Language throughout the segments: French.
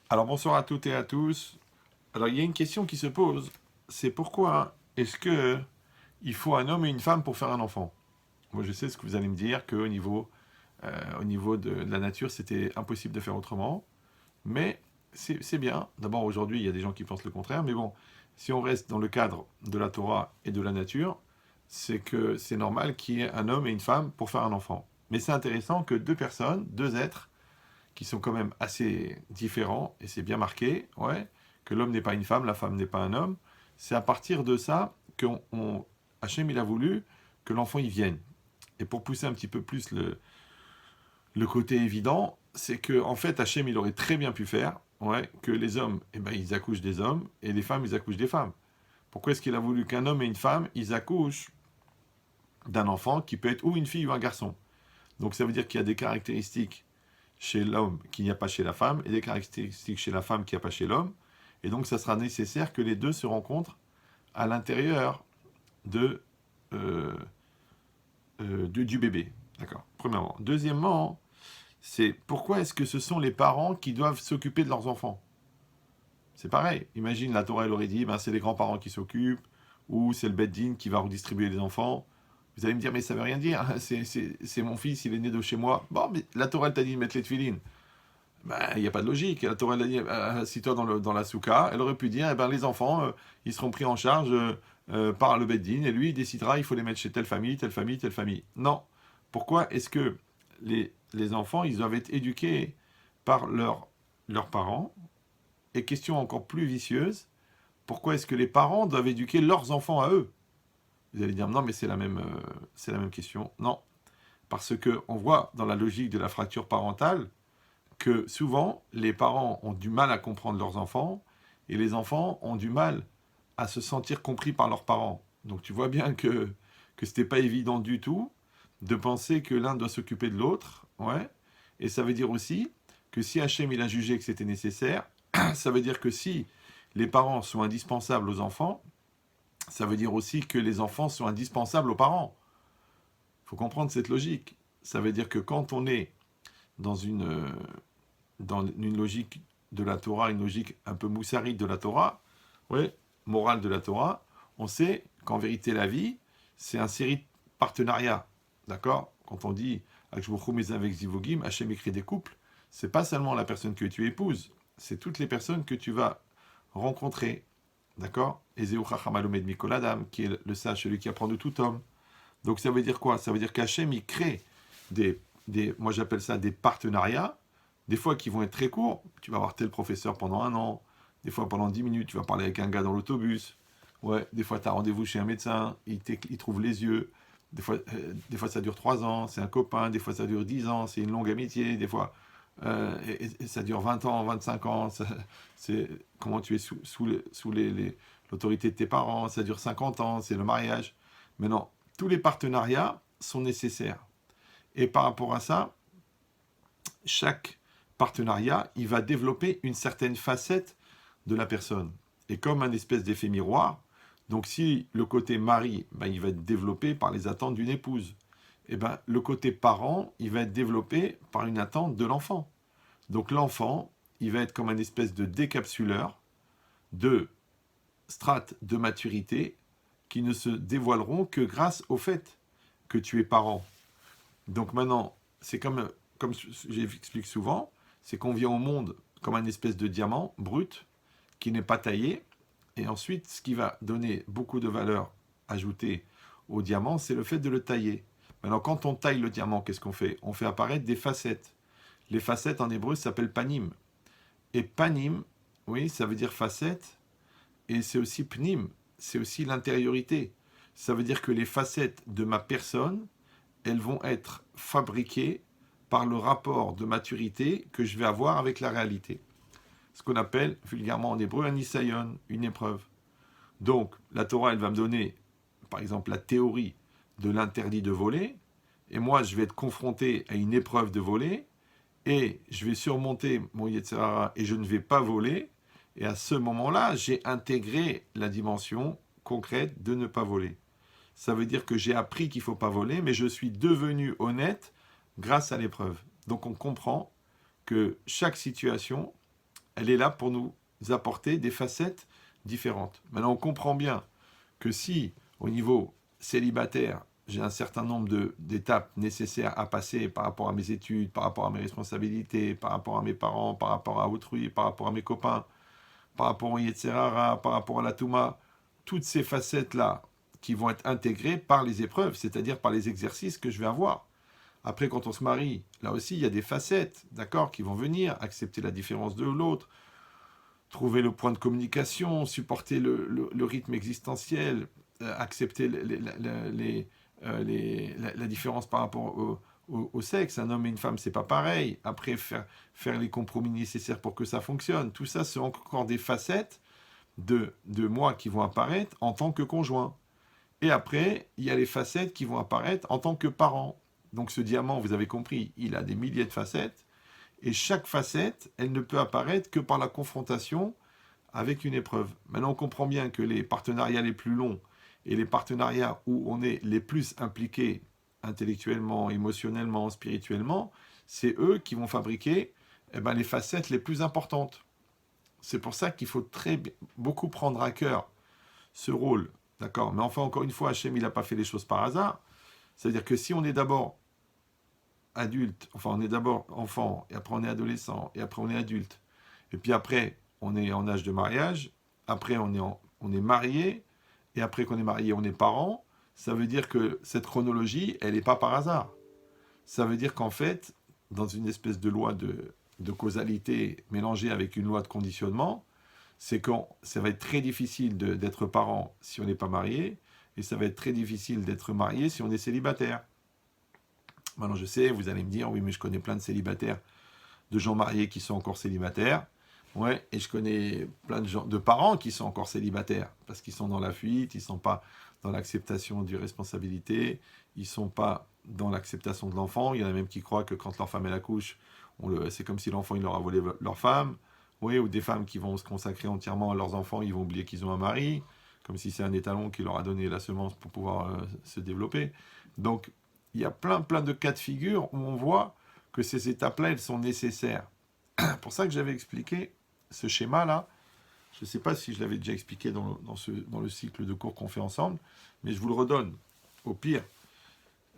Alors bonsoir à toutes et à tous. Alors il y a une question qui se pose, c'est pourquoi est-ce que il faut un homme et une femme pour faire un enfant? Moi je sais ce que vous allez me dire, au niveau de la nature c'était impossible de faire autrement, mais c'est bien. D'abord aujourd'hui il y a des gens qui pensent le contraire, mais bon, si on reste dans le cadre de la Torah et de la nature, c'est que c'est normal qu'il y ait un homme et une femme pour faire un enfant. Mais c'est intéressant que deux personnes, deux êtres, qui sont quand même assez différents, et c'est bien marqué, ouais, que l'homme n'est pas une femme, la femme n'est pas un homme. C'est à partir de ça que Hachem il a voulu que l'enfant y vienne. Et pour pousser un petit peu plus le côté évident, c'est que en fait Hachem il aurait très bien pu faire, ouais, que les hommes, eh ben, ils accouchent des hommes et les femmes ils accouchent des femmes. Pourquoi est-ce qu'il a voulu qu'un homme et une femme ils accouchent d'un enfant qui peut être ou une fille ou un garçon? Donc ça veut dire qu'il y a des caractéristiques chez l'homme qu'il n'y a pas chez la femme et des caractéristiques chez la femme qu'il n'y a pas chez l'homme. Et donc, ça sera nécessaire que les deux se rencontrent à l'intérieur de, euh, du bébé. D'accord. Premièrement. Deuxièmement, c'est pourquoi est-ce que ce sont les parents qui doivent s'occuper de leurs enfants? C'est pareil. Imagine, la Torah, elle aurait dit, ben, c'est les grands-parents qui s'occupent, ou c'est le Beddin qui va redistribuer les enfants. Vous allez me dire, mais ça veut rien dire. C'est mon fils, il est né de chez moi. Bon, mais la Torah, elle t'a dit de mettre les tefilines. Ben, il n'y a pas de logique. La Torah, elle a dit, assis-toi dans la souka. Elle aurait pu dire, eh ben, les enfants, ils seront pris en charge par le Beddin, et lui, il décidera, il faut les mettre chez telle famille, telle famille, telle famille. Non. Pourquoi est-ce que les enfants, ils doivent être éduqués par leurs parents? Et question encore plus vicieuse, pourquoi est-ce que les parents doivent éduquer leurs enfants à eux? Vous allez dire, non, mais c'est la même question. Non. Parce que on voit dans la logique de la fracture parentale, que souvent, les parents ont du mal à comprendre leurs enfants et les enfants ont du mal à se sentir compris par leurs parents. Donc tu vois bien que ce n'était pas évident du tout de penser que l'un doit s'occuper de l'autre. Ouais. Et ça veut dire aussi que si Hachem il a jugé que c'était nécessaire, ça veut dire que si les parents sont indispensables aux enfants, ça veut dire aussi que les enfants sont indispensables aux parents. Il faut comprendre cette logique. Ça veut dire que quand on est dans une logique de la Torah, une logique un peu moussarite de la Torah, ouais, morale de la Torah, on sait qu'en vérité la vie, c'est un série de partenariats. D'accord? Quand on dit avec Zivogim, Hachem écrit des couples, c'est pas seulement la personne que tu épouses, c'est toutes les personnes que tu vas rencontrer. D'accord? Ezeu Chacham Mikoladam, qui est le sage, celui qui apprend de tout homme. Donc ça veut dire quoi? Ça veut dire qu'Hachem, il crée moi j'appelle ça des partenariats, des fois qui vont être très courts. Tu vas voir tel professeur pendant un an, des fois pendant 10 minutes, tu vas parler avec un gars dans l'autobus. Ouais, des fois tu as rendez-vous chez un médecin, il trouve les yeux. Des fois ça dure 3 ans, c'est un copain, des fois ça dure 10 ans, c'est une longue amitié, des fois et ça dure 20 ans, 25 ans, c'est comment tu es sous l'autorité de tes parents, ça dure 50 ans, c'est le mariage. Mais non, tous les partenariats sont nécessaires. Et par rapport à ça, chaque partenariat, il va développer une certaine facette de la personne. Et comme un espèce d'effet miroir, donc si le côté mari, ben, il va être développé par les attentes d'une épouse, et ben, le côté parent, il va être développé par une attente de l'enfant. Donc l'enfant, il va être comme un espèce de décapsuleur de strates de maturité qui ne se dévoileront que grâce au fait que tu es parent. Donc maintenant, c'est comme j'explique souvent, c'est qu'on vient au monde comme un espèce de diamant brut qui n'est pas taillé. Et ensuite, ce qui va donner beaucoup de valeur ajoutée au diamant, c'est le fait de le tailler. Maintenant, quand on taille le diamant, qu'est-ce qu'on fait? On fait apparaître des facettes. Les facettes en hébreu s'appellent panim. Et panim, oui, ça veut dire facette. Et c'est aussi pnim, c'est aussi l'intériorité. Ça veut dire que les facettes de ma personne, elles vont être fabriquées par le rapport de maturité que je vais avoir avec la réalité. Ce qu'on appelle vulgairement en hébreu un nisayon, une épreuve. Donc, la Torah, elle va me donner, par exemple, la théorie de l'interdit de voler, et moi, je vais être confronté à une épreuve de voler, et je vais surmonter mon Yetzirara, et je ne vais pas voler, et à ce moment-là, j'ai intégré la dimension concrète de ne pas voler. Ça veut dire que j'ai appris qu'il ne faut pas voler, mais je suis devenu honnête grâce à l'épreuve. Donc on comprend que chaque situation, elle est là pour nous apporter des facettes différentes. Maintenant, on comprend bien que si, au niveau célibataire, j'ai un certain nombre d'étapes nécessaires à passer par rapport à mes études, par rapport à mes responsabilités, par rapport à mes parents, par rapport à autrui, par rapport à mes copains, par rapport au Yetzerara, par rapport à la Touma, toutes ces facettes-là qui vont être intégrées par les épreuves, c'est-à-dire par les exercices que je vais avoir. Après, quand on se marie, là aussi, il y a des facettes, d'accord, qui vont venir, accepter la différence de l'autre, trouver le point de communication, supporter le rythme existentiel, accepter la différence par rapport au sexe. Un homme et une femme, c'est pas pareil. Après, faire les compromis nécessaires pour que ça fonctionne. Tout ça, c'est encore des facettes de moi qui vont apparaître en tant que conjoint. Et après, il y a les facettes qui vont apparaître en tant que parent. Donc ce diamant, vous avez compris, il a des milliers de facettes. Et chaque facette, elle ne peut apparaître que par la confrontation avec une épreuve. Maintenant, on comprend bien que les partenariats les plus longs et les partenariats où on est les plus impliqués intellectuellement, émotionnellement, spirituellement, c'est eux qui vont fabriquer les facettes les plus importantes. C'est pour ça qu'il faut beaucoup prendre à cœur ce rôle. D'accord. Mais enfin, encore une fois, Hachem, il n'a pas fait les choses par hasard. C'est-à-dire que si on est d'abord adulte, enfin on est d'abord enfant, et après on est adolescent, et après on est adulte, et puis après on est en âge de mariage, après on est marié, et après qu'on est marié, on est parent, ça veut dire que cette chronologie, elle n'est pas par hasard. Ça veut dire qu'en fait, dans une espèce de loi de causalité mélangée avec une loi de conditionnement, c'est que ça va être très difficile d'être parent si on n'est pas marié, et ça va être très difficile d'être marié si on est célibataire. Maintenant, je sais, vous allez me dire, oui, mais je connais plein de célibataires, de gens mariés qui sont encore célibataires. Ouais, et je connais plein de parents qui sont encore célibataires, parce qu'ils sont dans la fuite, ils ne sont pas dans l'acceptation des responsabilités, ils ne sont pas dans l'acceptation de l'enfant. Il y en a même qui croient que quand leur femme elle accouche, c'est comme si l'enfant il leur a volé leur femme. Oui, ou des femmes qui vont se consacrer entièrement à leurs enfants, ils vont oublier qu'ils ont un mari, comme si c'est un étalon qui leur a donné la semence pour pouvoir se développer. Donc, il y a plein de cas de figure où on voit que ces étapes-là, elles sont nécessaires. C'est pour ça que j'avais expliqué ce schéma-là. Je ne sais pas si je l'avais déjà expliqué dans le cycle de cours qu'on fait ensemble, mais je vous le redonne. Au pire,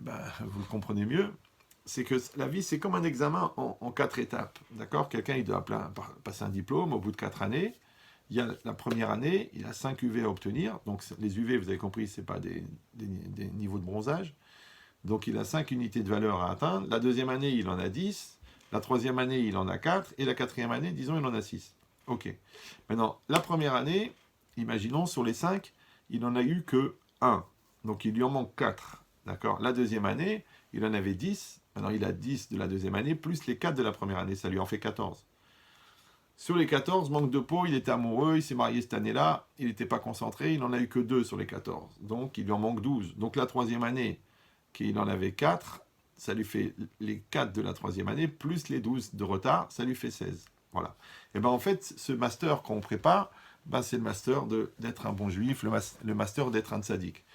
vous le comprenez mieux. C'est que la vie, c'est comme un examen en 4 étapes. D'accord. Quelqu'un, il doit passer un diplôme au bout de 4 années. Il y a la première année, il a 5 UV à obtenir. Donc les UV, vous avez compris, ce n'est pas des niveaux de bronzage. Donc il a 5 unités de valeur à atteindre. La deuxième année, il en a 10. La troisième année, il en a 4. Et la quatrième année, disons, il en a 6. Ok. Maintenant, la première année, imaginons, sur les 5, il n'en a eu que 1. Donc il lui en manque 4. D'accord. La deuxième année, il en avait 10. Maintenant, il a 10 de la deuxième année, plus les 4 de la première année. Ça lui en fait 14. Sur les 14, manque de peau, il était amoureux, il s'est marié cette année-là, il n'était pas concentré, il n'en a eu que 2 sur les 14. Donc, il lui en manque 12. Donc, la troisième année, qu'il en avait 4, ça lui fait les 4 de la troisième année, plus les 12 de retard, ça lui fait 16. Voilà. Et bien, en fait, ce master qu'on prépare, c'est le master d'être un bon juif, le master d'être un tzaddik.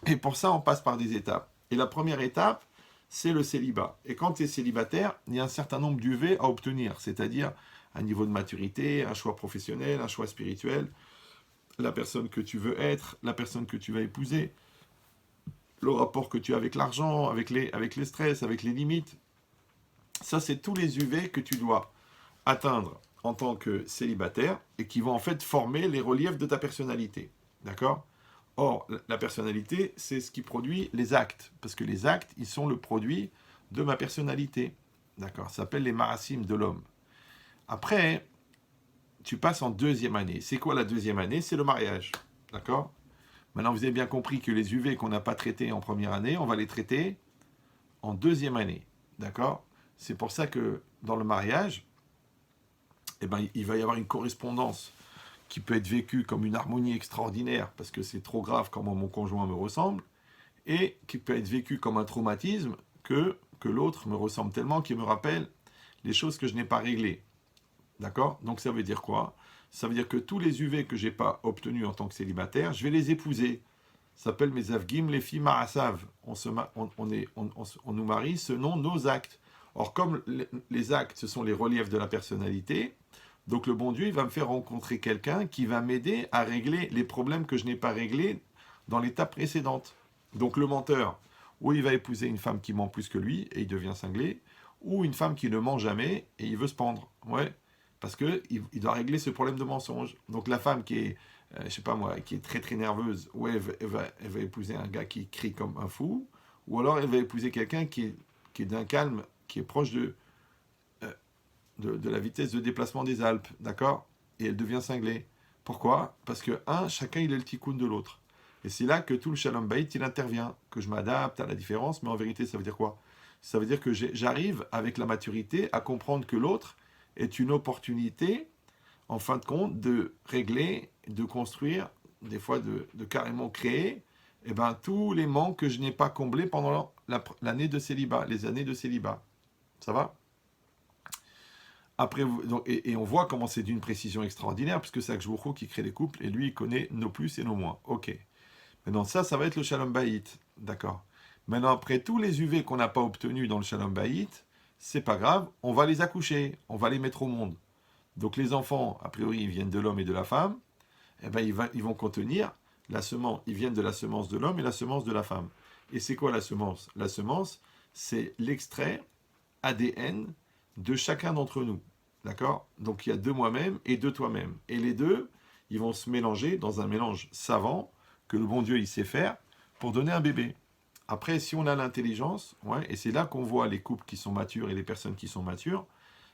Et pour ça, on passe par des étapes. Et la première étape, c'est le célibat. Et quand tu es célibataire, il y a un certain nombre d'UV à obtenir, c'est-à-dire un niveau de maturité, un choix professionnel, un choix spirituel, la personne que tu veux être, la personne que tu vas épouser, le rapport que tu as avec l'argent, avec les stress, avec les limites. Ça, c'est tous les UV que tu dois atteindre en tant que célibataire et qui vont en fait former les reliefs de ta personnalité. D'accord ? Or, la personnalité, c'est ce qui produit les actes. Parce que les actes, ils sont le produit de ma personnalité. D'accord ? Ça s'appelle les marassim de l'homme. Après, tu passes en deuxième année. C'est quoi la deuxième année ? C'est le mariage. D'accord ? Maintenant, vous avez bien compris que les UV qu'on n'a pas traités en première année, on va les traiter en deuxième année. D'accord ? C'est pour ça que dans le mariage, il va y avoir une correspondance qui peut être vécue comme une harmonie extraordinaire, parce que c'est trop grave comment mon conjoint me ressemble, et qui peut être vécue comme un traumatisme que l'autre me ressemble tellement qu'il me rappelle les choses que je n'ai pas réglées. D'accord ? Donc ça veut dire quoi ? Ça veut dire que tous les UV que je n'ai pas obtenus en tant que célibataire, je vais les épouser. Ça s'appelle mes avgim, les filles marasav. On nous marie selon nos actes. Or, comme les actes, ce sont les reliefs de la personnalité, Donc le bon Dieu, il va me faire rencontrer quelqu'un qui va m'aider à régler les problèmes que je n'ai pas réglés dans l'étape précédente. Donc le menteur, ou il va épouser une femme qui ment plus que lui et il devient cinglé, ou une femme qui ne ment jamais et il veut se pendre. Ouais, parce que il doit régler ce problème de mensonge. Donc la femme qui est, je sais pas moi, qui est très très nerveuse, ouais, elle va épouser un gars qui crie comme un fou, ou alors elle va épouser quelqu'un qui est d'un calme, qui est proche euh, de la vitesse de déplacement des Alpes, d'accord? Et elle devient cinglée. Pourquoi? Parce que, chacun il est le tikkun de l'autre. Et c'est là que tout le shalom bayit, il intervient, que je m'adapte à la différence, mais en vérité, ça veut dire quoi? Ça veut dire que j'arrive, avec la maturité, à comprendre que l'autre est une opportunité, en fin de compte, de régler, de construire, des fois de carrément créer, eh ben, tous les manques que je n'ai pas comblés pendant l'année de célibat, les années de célibat. Ça va? Après, donc, et on voit comment c'est d'une précision extraordinaire, puisque c'est Akshbourou qui crée les couples, et lui, il connaît nos plus et nos moins. Ok. Maintenant, ça va être le Shalom Bayit. D'accord. Maintenant, après tous les UV qu'on n'a pas obtenus dans le Shalom Bayit, c'est pas grave, on va les accoucher, on va les mettre au monde. Donc les enfants, a priori, ils viennent de l'homme et de la femme, eh ben, ils vont contenir la semence, ils viennent de la semence de l'homme et la semence de la femme. Et c'est quoi la semence? La semence, c'est l'extrait ADN de chacun d'entre nous. D'accord? Donc il y a deux moi-même et deux toi-même. Et les deux, ils vont se mélanger dans un mélange savant que le bon Dieu il sait faire pour donner un bébé. Après, si on a l'intelligence, ouais, et c'est là qu'on voit les couples qui sont matures et les personnes qui sont matures,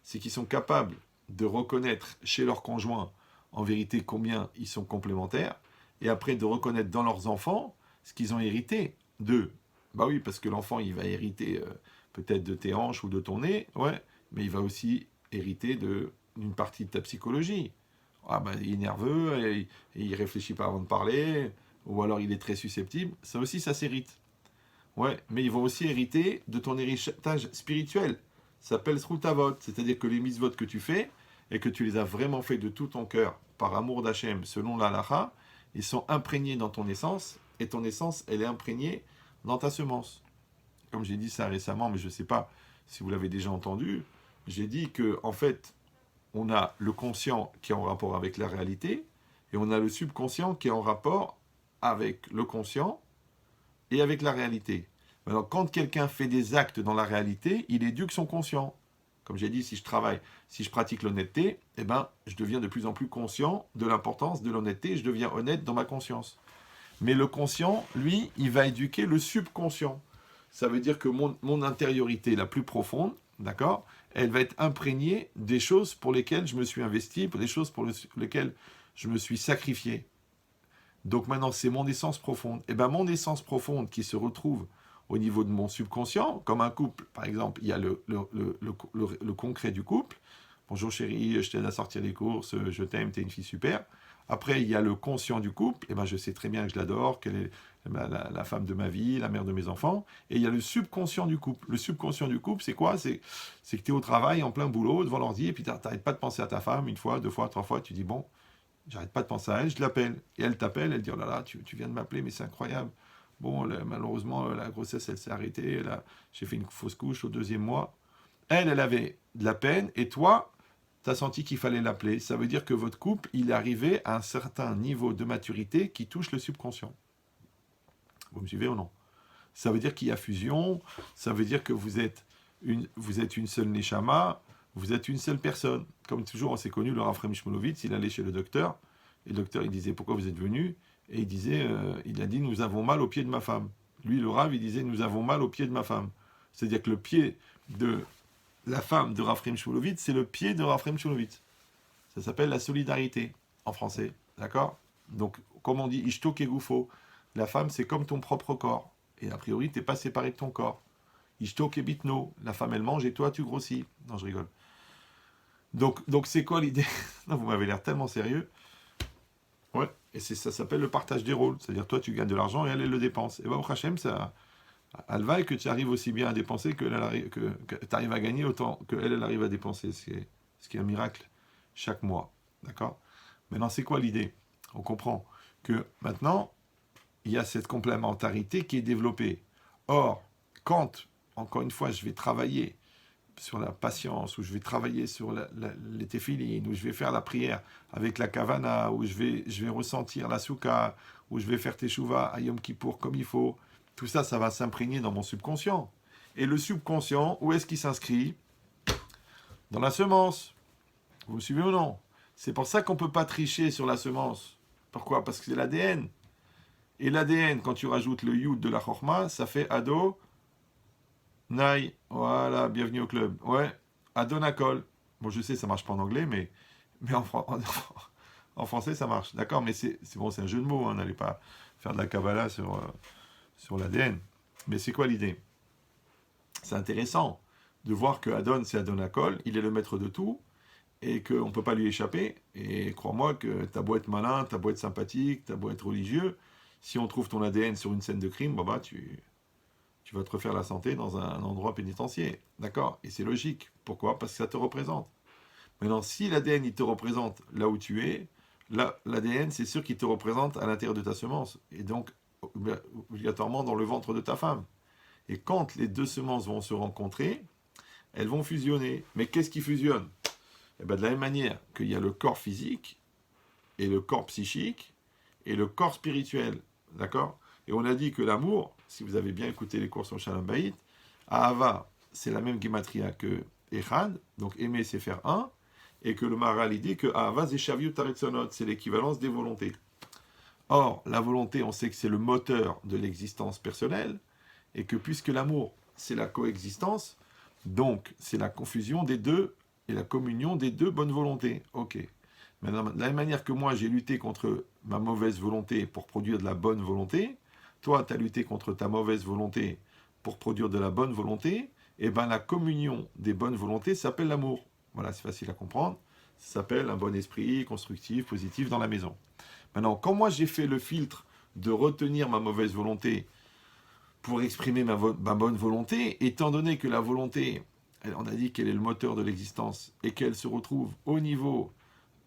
c'est qu'ils sont capables de reconnaître chez leur conjoint, en vérité, combien ils sont complémentaires, et après de reconnaître dans leurs enfants ce qu'ils ont hérité d'eux. Bah oui, parce que l'enfant, il va hériter peut-être de tes hanches ou de ton nez, ouais, mais il va aussi hériter d'une partie de ta psychologie. Ah ben, il est nerveux, et il réfléchit pas avant de parler, ou alors il est très susceptible. Ça aussi, ça s'hérite. Ouais, mais ils vont aussi hériter de ton héritage spirituel. Ça s'appelle Srutavot, c'est-à-dire que les mitzvot que tu fais, et que tu les as vraiment fait de tout ton cœur, par amour d'Hachem, selon l'Alaha, ils sont imprégnés dans ton essence, et ton essence, elle est imprégnée dans ta semence. Comme j'ai dit ça récemment, mais je ne sais pas si vous l'avez déjà entendu, j'ai dit que en fait, on a le conscient qui est en rapport avec la réalité, et on a le subconscient qui est en rapport avec le conscient et avec la réalité. Alors, quand quelqu'un fait des actes dans la réalité, il éduque son conscient. Comme j'ai dit, si je travaille, si je pratique l'honnêteté, eh ben, je deviens de plus en plus conscient de l'importance de l'honnêteté, je deviens honnête dans ma conscience. Mais le conscient, lui, il va éduquer le subconscient. Ça veut dire que mon intériorité la plus profonde, d'accord, elle va être imprégnée des choses pour lesquelles je me suis investi, pour des choses pour lesquelles je me suis sacrifié. Donc maintenant, c'est mon essence profonde. Et bien, mon essence profonde qui se retrouve au niveau de mon subconscient, comme un couple, par exemple, il y a le concret du couple. Bonjour chérie, je t'aide à sortir les courses, je t'aime, t'es une fille super. Après, il y a le conscient du couple, et ben je sais très bien que je l'adore, qu'elle est la femme de ma vie, la mère de mes enfants. Et il y a le subconscient du couple. Le subconscient du couple, c'est quoi? C'est que tu es au travail, en plein boulot, devant l'ordi, et puis tu n'arrêtes pas de penser à ta femme, une fois, deux fois, trois fois, tu dis bon, j'arrête pas de penser à elle, je l'appelle. Et elle t'appelle, elle dit oh là là, tu viens de m'appeler, mais c'est incroyable. Bon, malheureusement, la grossesse, elle s'est arrêtée, j'ai fait une fausse couche au deuxième mois. Elle avait de la peine, et toi, tu as senti qu'il fallait l'appeler. Ça veut dire que votre couple, il est arrivé à un certain niveau de maturité qui touche le subconscient. Vous me suivez ou non? Ça veut dire qu'il y a fusion, ça veut dire que vous êtes une seule neshama, vous êtes une seule personne. Comme toujours, on s'est connu, le Rav Chaim Shmulevitz, il allait chez le docteur, et le docteur, il disait, pourquoi vous êtes venu? Et il disait, il a dit, nous avons mal au pied de ma femme. Lui, le Rav, il disait, nous avons mal au pied de ma femme. C'est-à-dire que le pied de la femme de Rav Chaim Shmulevitz, c'est le pied de Rav Chaim Shmulevitz. Ça s'appelle la solidarité, en français. D'accord? Donc, comme on dit, Ishto Kegufo, la femme, c'est comme ton propre corps. Et a priori, tu n'es pas séparé de ton corps. Ishto Kebitno, la femme, elle mange et toi, tu grossis. Non, je rigole. Donc c'est quoi l'idée? Non, vous m'avez l'air tellement sérieux. Ouais, et ça s'appelle le partage des rôles. C'est-à-dire, toi, tu gagnes de l'argent et elle le dépense. Et au Hachem, ça. Alva et que tu arrives aussi bien à dépenser que tu arrives à gagner autant qu'elle arrive à dépenser. Ce qui est un miracle chaque mois. D'accord? Maintenant, c'est quoi l'idée? On comprend que maintenant, il y a cette complémentarité qui est développée. Or, quand, encore une fois, je vais travailler sur la patience, où je vais travailler sur les téphilines, où je vais faire la prière avec la kavana, où je vais ressentir la souka, où je vais faire teshuva à Yom Kippour comme il faut, tout ça, ça va s'imprégner dans mon subconscient. Et le subconscient, où est-ce qu'il s'inscrit? Dans la semence. Vous me suivez ou non? C'est pour ça qu'on ne peut pas tricher sur la semence. Pourquoi? Parce que c'est l'ADN. Et l'ADN, quand tu rajoutes le yud de la chorma, ça fait ado, nai. Voilà, bienvenue au club. Ouais, adonakol. Bon, je sais, ça marche pas en anglais, mais en français, ça marche. D'accord, mais c'est bon, c'est un jeu de mots. Hein, n'allez pas faire de la Kabbalah sur l'ADN. Mais c'est quoi l'idée? C'est intéressant de voir que Adon, c'est Adonakol, il est le maître de tout, et qu'on ne peut pas lui échapper. Et crois-moi que t'as beau être malin, t'as beau être sympathique, t'as beau être religieux, si on trouve ton ADN sur une scène de crime, tu vas te refaire la santé dans un endroit pénitentiaire. D'accord? Et c'est logique. Pourquoi? Parce que ça te représente. Maintenant, si l'ADN, il te représente là où tu es, l'ADN, c'est sûr qu'il te représente à l'intérieur de ta semence. Et donc, obligatoirement dans le ventre de ta femme. Et quand les deux semences vont se rencontrer, elles vont fusionner. Mais qu'est-ce qui fusionne? Eh bien, de la même manière qu'il y a le corps physique, et le corps psychique, et le corps spirituel. D'accord? Et on a dit que l'amour, si vous avez bien écouté les cours sur Shalom Bayit, Ahava, c'est la même gematria que Echad, donc aimer c'est faire un, et que le Maharal il dit que Ahava Zeshaviut Taretzonot, c'est l'équivalence des volontés. Or, la volonté, on sait que c'est le moteur de l'existence personnelle, et que puisque l'amour, c'est la coexistence, donc c'est la confusion des deux et la communion des deux bonnes volontés. Ok. Maintenant, de la même manière que moi, j'ai lutté contre ma mauvaise volonté pour produire de la bonne volonté, toi, tu as lutté contre ta mauvaise volonté pour produire de la bonne volonté, et bien la communion des bonnes volontés s'appelle l'amour. Voilà, c'est facile à comprendre. Ça s'appelle un bon esprit constructif, positif dans la maison. Maintenant, quand moi j'ai fait le filtre de retenir ma mauvaise volonté pour exprimer ma bonne volonté, étant donné que la volonté, on a dit qu'elle est le moteur de l'existence et qu'elle se retrouve au niveau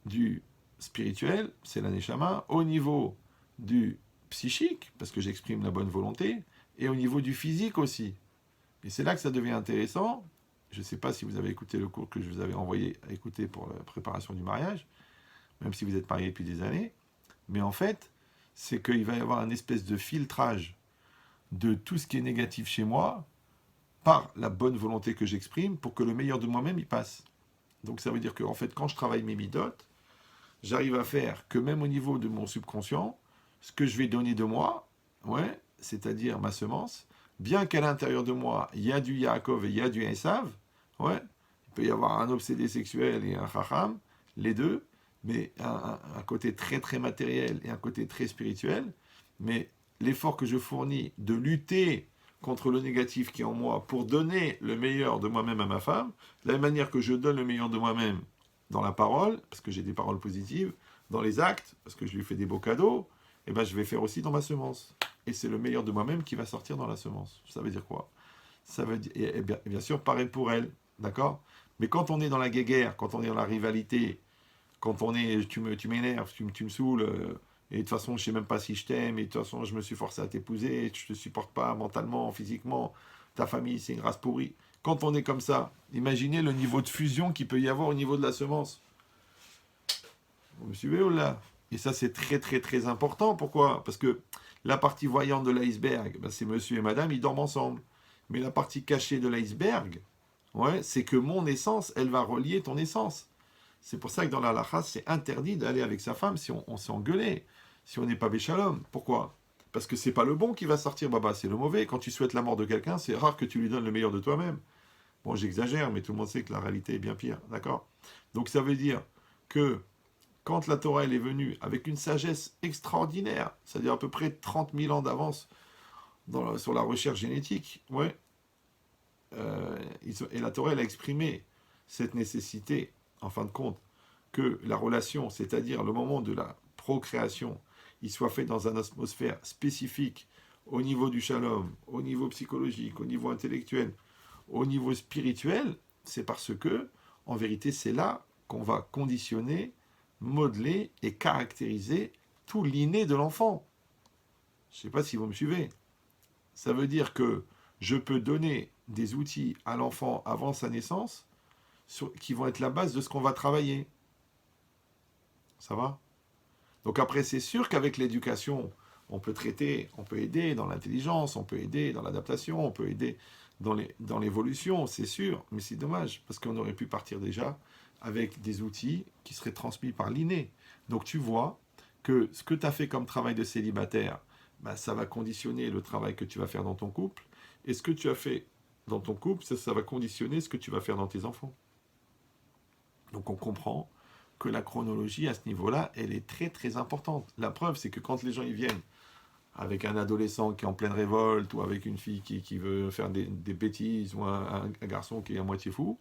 du spirituel, c'est la neshama, au niveau du psychique, parce que j'exprime la bonne volonté, et au niveau du physique aussi. Et c'est là que ça devient intéressant. Je ne sais pas si vous avez écouté le cours que je vous avais envoyé à écouter pour la préparation du mariage, même si vous êtes marié depuis des années. Mais en fait, c'est qu'il va y avoir un espèce de filtrage de tout ce qui est négatif chez moi par la bonne volonté que j'exprime pour que le meilleur de moi-même y passe. Donc ça veut dire que en fait, quand je travaille mes midotes, j'arrive à faire que même au niveau de mon subconscient, ce que je vais donner de moi, ouais, c'est-à-dire ma semence, bien qu'à l'intérieur de moi, il y a du Yaakov et il y a du Esav, ouais, il peut y avoir un obsédé sexuel et un Chacham, les deux, mais un côté très très matériel et un côté très spirituel, mais l'effort que je fournis de lutter contre le négatif qui est en moi pour donner le meilleur de moi-même à ma femme, de la même manière que je donne le meilleur de moi-même dans la parole, parce que j'ai des paroles positives, dans les actes, parce que je lui fais des beaux cadeaux, et ben je vais faire aussi dans ma semence. Et c'est le meilleur de moi-même qui va sortir dans la semence. Ça veut dire quoi? Ça veut dire, et bien sûr, pareil pour elle, d'accord? Mais quand on est dans la guéguerre, quand on est dans la rivalité, quand on est, tu m'énerves, tu me saoules, et de toute façon, je sais même pas si je t'aime, et de toute façon, je me suis forcé à t'épouser, je te supporte pas mentalement, physiquement, ta famille, c'est une race pourrie. Quand on est comme ça, imaginez le niveau de fusion qu'il peut y avoir au niveau de la semence. Vous me suivez ou là? Et ça, c'est très, très, très important. Pourquoi? Parce que la partie voyante de l'iceberg, ben, c'est monsieur et madame, ils dorment ensemble. Mais la partie cachée de l'iceberg, ouais, c'est que mon essence, elle va relier ton essence. C'est pour ça que dans la halakha, c'est interdit d'aller avec sa femme si on s'est engueulé, si on n'est pas béchalom. Pourquoi? Parce que c'est pas le bon qui va sortir, baba, c'est le mauvais. Quand tu souhaites la mort de quelqu'un, c'est rare que tu lui donnes le meilleur de toi-même. Bon, j'exagère, mais tout le monde sait que la réalité est bien pire, d'accord? Donc ça veut dire que quand la Torah elle est venue avec une sagesse extraordinaire, c'est-à-dire à peu près 30 000 ans d'avance sur la recherche génétique, ouais, et la Torah elle a exprimé cette nécessité, en fin de compte, que la relation, c'est-à-dire le moment de la procréation, il soit fait dans une atmosphère spécifique au niveau du shalom, au niveau psychologique, au niveau intellectuel, au niveau spirituel, c'est parce que, en vérité, c'est là qu'on va conditionner, modeler et caractériser tout l'inné de l'enfant. Je ne sais pas si vous me suivez. Ça veut dire que je peux donner des outils à l'enfant avant sa naissance qui vont être la base de ce qu'on va travailler. Ça va? Donc après, c'est sûr qu'avec l'éducation, on peut traiter, on peut aider dans l'intelligence, on peut aider dans l'adaptation, on peut aider dans l'évolution, c'est sûr, mais c'est dommage, parce qu'on aurait pu partir déjà avec des outils qui seraient transmis par l'inné. Donc tu vois que ce que tu as fait comme travail de célibataire, bah, ça va conditionner le travail que tu vas faire dans ton couple, et ce que tu as fait dans ton couple, ça va conditionner ce que tu vas faire dans tes enfants. Donc on comprend que la chronologie à ce niveau-là, elle est très très importante. La preuve, c'est que quand les gens y viennent avec un adolescent qui est en pleine révolte, ou avec une fille qui veut faire des bêtises, ou un garçon qui est à moitié fou,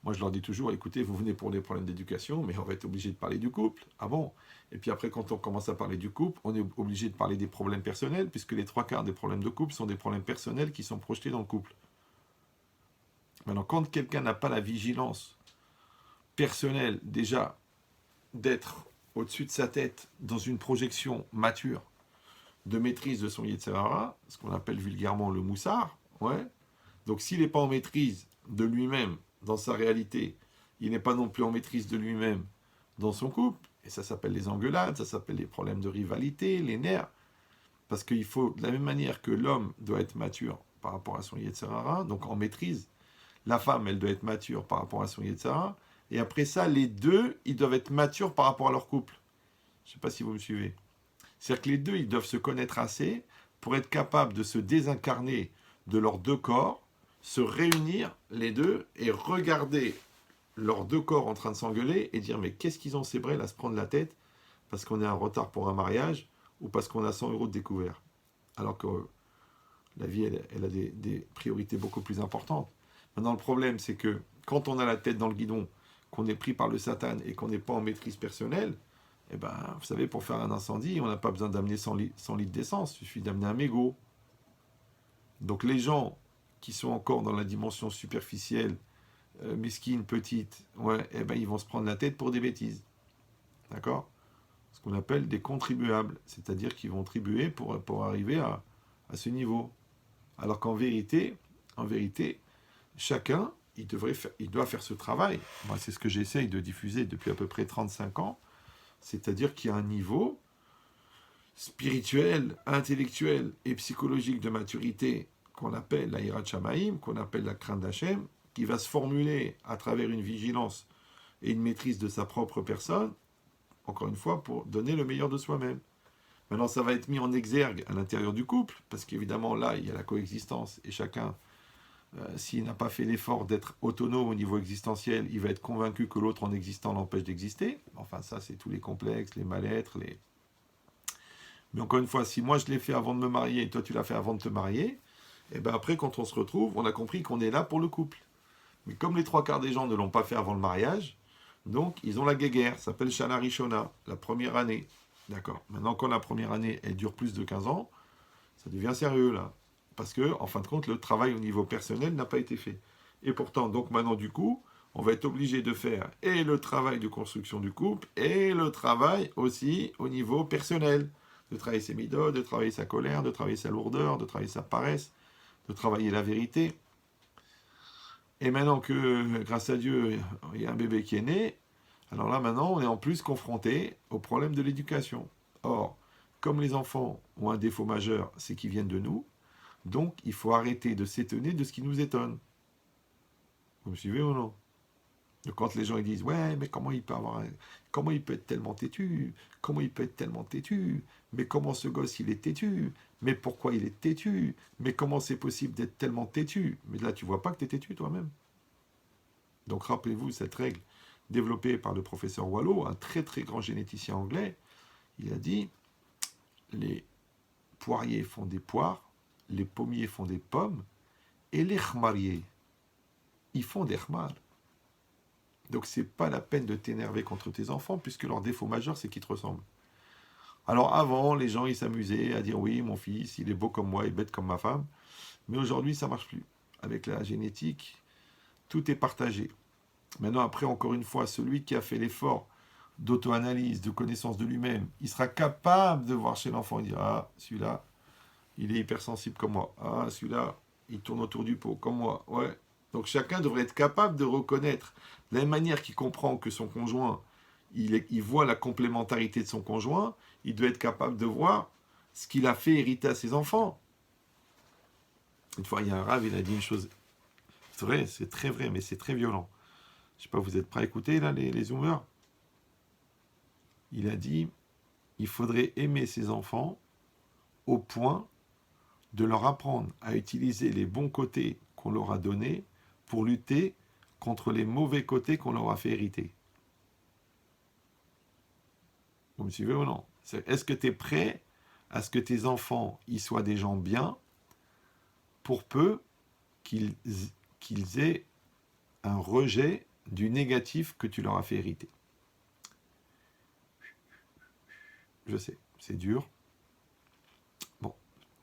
moi je leur dis toujours, écoutez, vous venez pour des problèmes d'éducation, mais on va être obligé de parler du couple. Ah bon? Et puis après, quand on commence à parler du couple, on est obligé de parler des problèmes personnels, puisque les 3/4 des problèmes de couple sont des problèmes personnels qui sont projetés dans le couple. Maintenant, quand quelqu'un n'a pas la vigilance personnelle, déjà, d'être au-dessus de sa tête dans une projection mature de maîtrise de son Yetzirara, ce qu'on appelle vulgairement le moussard, ouais. Donc s'il n'est pas en maîtrise de lui-même dans sa réalité, il n'est pas non plus en maîtrise de lui-même dans son couple, et ça s'appelle les engueulades, ça s'appelle les problèmes de rivalité, les nerfs, parce qu'il faut, de la même manière que l'homme doit être mature par rapport à son Yetzirara, donc en maîtrise, la femme, elle doit être mature par rapport à son Yetzirara, et après ça, les deux, ils doivent être matures par rapport à leur couple. Je ne sais pas si vous me suivez. C'est-à-dire que les deux, ils doivent se connaître assez pour être capables de se désincarner de leurs deux corps, se réunir les deux et regarder leurs deux corps en train de s'engueuler et dire mais qu'est-ce qu'ils ont ces brels à se prendre la tête parce qu'on est en retard pour un mariage ou parce qu'on a 100 euros de découvert. Alors que la vie, elle a des priorités beaucoup plus importantes. Maintenant, le problème, c'est que quand on a la tête dans le guidon, qu'on est pris par le Satan et qu'on n'est pas en maîtrise personnelle, eh ben, vous savez, pour faire un incendie, on n'a pas besoin d'amener 100 litres d'essence, il suffit d'amener un mégot. Donc les gens qui sont encore dans la dimension superficielle, mesquine, petite, ouais, eh ben, ils vont se prendre la tête pour des bêtises. D'accord? Ce qu'on appelle des contribuables, c'est-à-dire qu'ils vont tribuer pour arriver à ce niveau. Alors qu'en vérité, chacun, il doit faire ce travail. Moi, c'est ce que j'essaye de diffuser depuis à peu près 35 ans. C'est-à-dire qu'il y a un niveau spirituel, intellectuel et psychologique de maturité qu'on appelle la Hirat Shamaim, qu'on appelle la crainte d'Hachem, qui va se formuler à travers une vigilance et une maîtrise de sa propre personne, encore une fois, pour donner le meilleur de soi-même. Maintenant, ça va être mis en exergue à l'intérieur du couple, parce qu'évidemment, là, il y a la coexistence, et chacun, s'il n'a pas fait l'effort d'être autonome au niveau existentiel, il va être convaincu que l'autre en existant l'empêche d'exister. Enfin, ça, c'est tous les complexes, les mal-être, les... Mais encore une fois, si moi je l'ai fait avant de me marier, et toi tu l'as fait avant de te marier, et bien après, quand on se retrouve, on a compris qu'on est là pour le couple. Mais comme les 3/4 des gens ne l'ont pas fait avant le mariage, donc ils ont la guéguerre, ça s'appelle Shana Rishona, la première année. D'accord. Maintenant, quand la première année, elle dure plus de 15 ans, ça devient sérieux, là. Parce que, en fin de compte, le travail au niveau personnel n'a pas été fait. Et pourtant, donc maintenant, du coup, on va être obligé de faire et le travail de construction du couple, et le travail aussi au niveau personnel. De travailler ses midot, de travailler sa colère, de travailler sa lourdeur, de travailler sa paresse, de travailler la vérité. Et maintenant que, grâce à Dieu, il y a un bébé qui est né, alors là, maintenant, on est en plus confronté au problème de l'éducation. Or, comme les enfants ont un défaut majeur, c'est qu'ils viennent de nous, donc il faut arrêter de s'étonner de ce qui nous étonne. Vous me suivez ou non? Donc quand les gens ils disent ouais mais comment il peut être tellement têtu, comment il peut être tellement têtu, mais comment ce gosse il est têtu, mais pourquoi il est têtu, mais comment c'est possible d'être tellement têtu, mais là tu vois pas que tu es têtu toi-même. Donc rappelez-vous cette règle développée par le professeur Wallo, un très très grand généticien anglais. Il a dit les poiriers font des poires, les pommiers font des pommes et les khmariers ils font des khmar. Donc c'est pas la peine de t'énerver contre tes enfants puisque leur défaut majeur c'est qu'ils te ressemblent. Alors avant, les gens ils s'amusaient à dire oui, mon fils, il est beau comme moi et bête comme ma femme. Mais aujourd'hui, ça marche plus. Avec la génétique, tout est partagé. Maintenant, après, encore une fois, celui qui a fait l'effort d'auto-analyse, de connaissance de lui-même, il sera capable de voir chez l'enfant et dire ah, celui-là, il est hypersensible comme moi. Ah, celui-là, il tourne autour du pot, comme moi. Ouais. Donc chacun devrait être capable de reconnaître, de la même manière qu'il comprend que son conjoint, il voit la complémentarité de son conjoint, il doit être capable de voir ce qu'il a fait hériter à ses enfants. Une fois, il y a un rave, il a dit une chose. C'est vrai, c'est très vrai, mais c'est très violent. Je sais pas, vous êtes prêts à écouter, là, les zoomers? Il a dit, il faudrait aimer ses enfants au point de leur apprendre à utiliser les bons côtés qu'on leur a donnés pour lutter contre les mauvais côtés qu'on leur a fait hériter. Vous me suivez ou non? Est-ce que tu es prêt à ce que tes enfants y soient des gens bien pour peu qu'ils aient un rejet du négatif que tu leur as fait hériter? Je sais, c'est dur. Bon,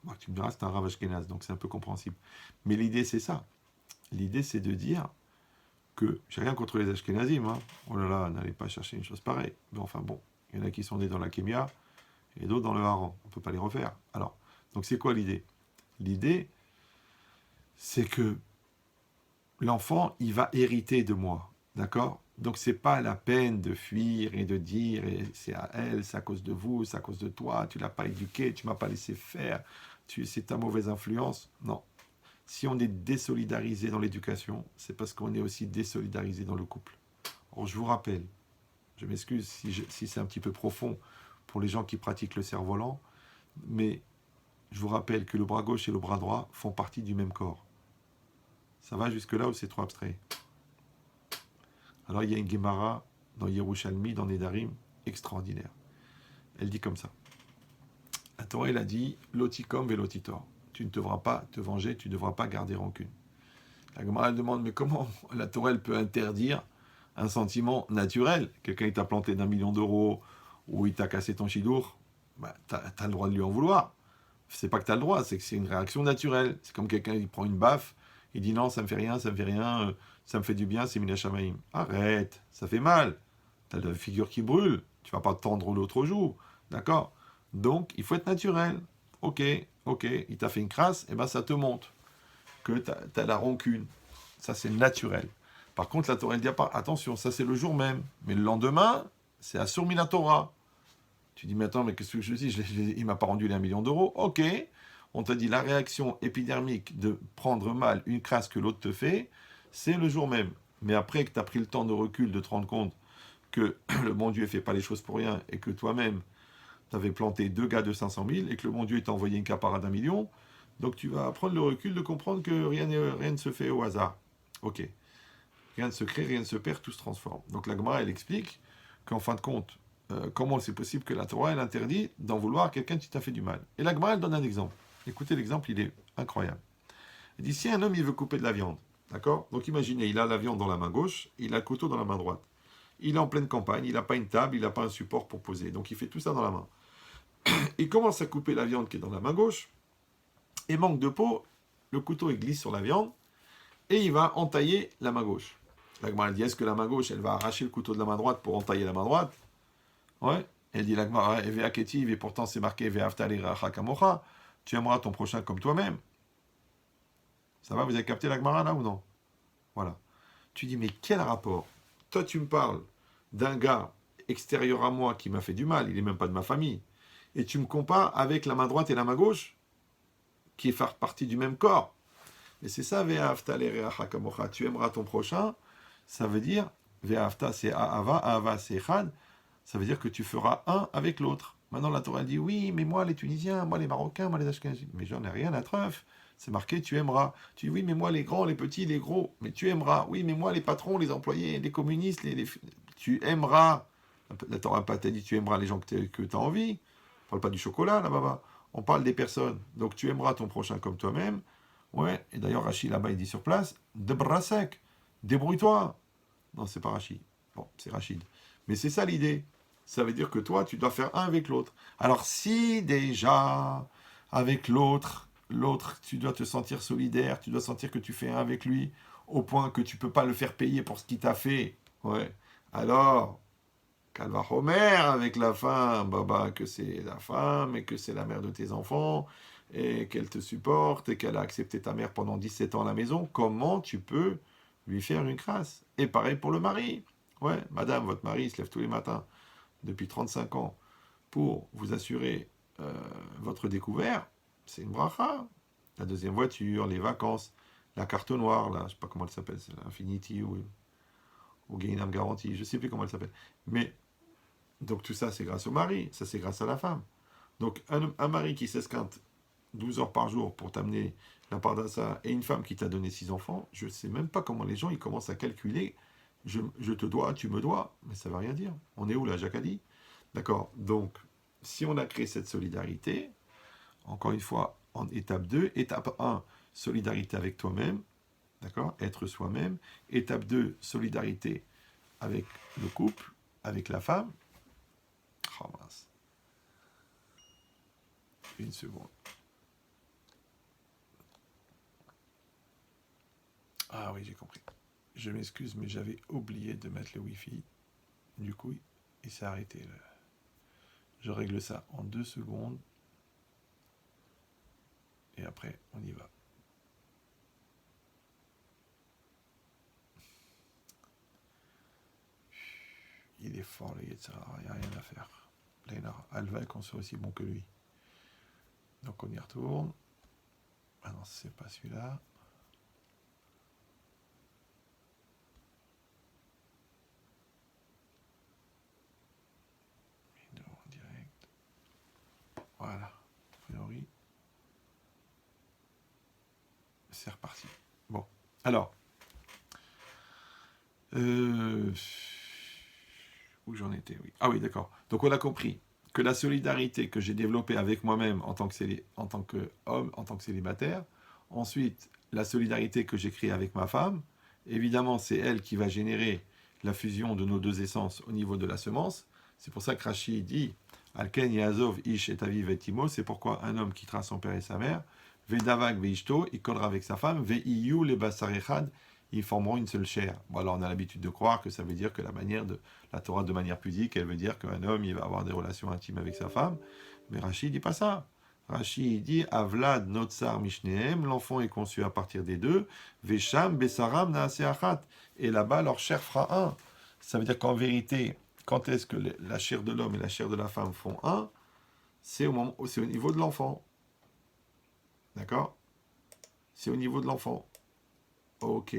moi, tu me diras, c'est un Rav Ashkenaz, donc c'est un peu compréhensible. Mais l'idée, c'est ça. L'idée, c'est de dire que j'ai rien contre les Ashkenazim. Hein. Oh là là, n'allez pas chercher une chose pareille. Mais enfin bon, il y en a qui sont nés dans la Kémia et d'autres dans le Haran. On ne peut pas les refaire. Alors, donc c'est quoi l'idée? L'idée, c'est que l'enfant, il va hériter de moi. D'accord? Donc c'est pas la peine de fuir et de dire c'est à elle, c'est à cause de vous, c'est à cause de toi, tu l'as pas éduqué, tu m'as pas laissé faire, c'est ta mauvaise influence. Non. Si on est désolidarisé dans l'éducation, c'est parce qu'on est aussi désolidarisé dans le couple. Alors je vous rappelle, je m'excuse si c'est un petit peu profond pour les gens qui pratiquent le cerf-volant, mais je vous rappelle que le bras gauche et le bras droit font partie du même corps. Ça va jusque-là ou c'est trop abstrait? Alors il y a une Gemara dans Yerushalmi, dans Nedarim, extraordinaire. Elle dit comme ça. La Torah, elle a dit Lotikom velotitor. Tu ne devras pas te venger, tu ne devras pas garder rancune. La Gemara elle demande mais comment la Torah elle peut interdire un sentiment naturel? Quelqu'un il t'a planté d'1 million d'euros ou il t'a cassé ton chidour, bah, tu as le droit de lui en vouloir. C'est pas que tu as le droit, c'est que c'est une réaction naturelle. C'est comme quelqu'un qui prend une baffe, il dit non, ça me fait rien, ça me fait du bien, c'est Minashamaim. Arrête, ça fait mal. Tu as la figure qui brûle, tu vas pas tendre l'autre joue. D'accord? Donc, il faut être naturel. Ok, il t'a fait une crasse, et ben ça te montre que tu as la rancune. Ça, c'est naturel. Par contre, la Torah, elle dit pas, attention, ça c'est le jour même. Mais le lendemain, c'est Assur Minatora. Tu dis, mais attends, mais qu'est-ce que je dis? Il m'a pas rendu les 1 million d'euros. Ok, on t'a dit la réaction épidermique de prendre mal une crasse que l'autre te fait, c'est le jour même. Mais après que tu as pris le temps de recul, de te rendre compte que le bon Dieu ne fait pas les choses pour rien et que toi-même, tu avais planté 2 gars de 500 000 et que le bon Dieu t'a envoyé une capara d'1 million, donc tu vas prendre le recul de comprendre que rien ne se fait au hasard. Ok. Rien ne se crée, rien ne se perd, tout se transforme. Donc la Gemara, elle explique qu'en fin de compte, comment c'est possible que la Torah, elle interdit d'en vouloir à quelqu'un qui t'a fait du mal. Et la Gemara, elle donne un exemple. Écoutez, l'exemple, il est incroyable. Elle dit, si un homme, il veut couper de la viande, d'accord? Donc imaginez, il a la viande dans la main gauche, il a le couteau dans la main droite. Il est en pleine campagne, il n'a pas une table, il n'a pas un support pour poser. Donc il fait tout ça dans la main. Il commence à couper la viande qui est dans la main gauche, et manque de peau, le couteau, il glisse sur la viande, et il va entailler la main gauche. La Gemara dit, est-ce que la main gauche, elle va arracher le couteau de la main droite pour entailler la main droite? Ouais. Elle dit, la Gemara, et pourtant c'est marqué, tu aimeras ton prochain comme toi-même. Ça va, vous avez capté la Gemara là ou non? Voilà. Tu dis, mais quel rapport? Toi, tu me parles d'un gars extérieur à moi qui m'a fait du mal, il n'est même pas de ma famille, et tu me compares avec la main droite et la main gauche, qui font partie du même corps. Et c'est ça, tu aimeras ton prochain, ça veut dire, Ve'afta c'est Ahava c'est Echad, ça veut dire que tu feras un avec l'autre. Maintenant la Torah dit, oui, mais moi les Tunisiens, moi les Marocains, moi les Ashkenazim, mais j'en ai rien à treuf. C'est marqué, tu aimeras. Tu dis, oui, mais moi les grands, les petits, les gros, mais tu aimeras. Oui, mais moi les patrons, les employés, les communistes, tu aimeras. La Torah pas t'a dit, tu aimeras les gens que tu as envie. On parle pas du chocolat là-bas. On parle des personnes. Donc tu aimeras ton prochain comme toi-même. Ouais, et d'ailleurs Rachid là-bas il dit sur place, Debrasek, débrouille-toi. Non, c'est pas Rachid. Bon, c'est Rachid. Mais c'est ça l'idée. Ça veut dire que toi, tu dois faire un avec l'autre. Alors si déjà, avec l'autre, tu dois te sentir solidaire, tu dois sentir que tu fais un avec lui, au point que tu peux pas le faire payer pour ce qu'il t'a fait. Ouais. Alors, Calva Homer avec la femme, Baba, que c'est la femme et que c'est la mère de tes enfants, et qu'elle te supporte, et qu'elle a accepté ta mère pendant 17 ans à la maison, comment tu peux lui faire une crasse? Et pareil pour le mari. Ouais, madame, votre mari se lève tous les matins depuis 35 ans pour vous assurer votre découvert, c'est une bracha. La deuxième voiture, les vacances, la carte noire, là, je sais pas comment elle s'appelle, c'est l'Infinity ou Gainam Garantie, je sais plus comment elle s'appelle. Mais, donc tout ça, c'est grâce au mari, ça c'est grâce à la femme. Donc un mari qui s'esquinte 12 heures par jour pour t'amener la part d'assa et une femme qui t'a donné 6 enfants, je ne sais même pas comment les gens ils commencent à calculer. Je te dois, tu me dois, mais ça ne veut rien dire. On est où là, Jacques a dit? D'accord. Donc, si on a créé cette solidarité, encore une fois, en étape 2, étape 1, solidarité avec toi-même, d'accord? Être soi-même. Étape 2, solidarité avec le couple, avec la femme. Oh mince. Une seconde. Ah oui, j'ai compris. Je m'excuse, mais j'avais oublié de mettre le Wi-Fi. Du coup, il s'est arrêté. Je règle ça en 2 secondes. Et après, on y va. Il est fort, le Yetzirah. Il n'y a rien à faire. Léna, Alva qu'on soit aussi bon que lui. Donc on y retourne. Ah non, c'est pas celui-là. En direct. Voilà. A priori. C'est reparti. Bon. Alors. Où j'en étais, oui. Ah oui, d'accord. Donc on a compris que la solidarité que j'ai développée avec moi-même en tant qu'homme, en tant que célibataire, ensuite la solidarité que j'ai créée avec ma femme, évidemment c'est elle qui va générer la fusion de nos deux essences au niveau de la semence. C'est pour ça que Rashi dit Alken Yazov Ish et Aviv et Timo, c'est pourquoi un homme quittera son père et sa mère, Vedavak Veishto, il collera avec sa femme, Veiyu le Basarechad, ils formeront une seule chair. Bon, alors on a l'habitude de croire que ça veut dire que la Torah de manière pudique, elle veut dire qu'un homme il va avoir des relations intimes avec sa femme. Mais Rashi dit pas ça. Rashi dit Avlad Notsar Mishnehem, l'enfant est conçu à partir des deux, Vesham Besaram Naaseachat. Et là-bas, leur chair fera un. Ça veut dire qu'en vérité, quand est-ce que la chair de l'homme et la chair de la femme font un? C'est au niveau de l'enfant. D'accord? C'est au niveau de l'enfant. Ok.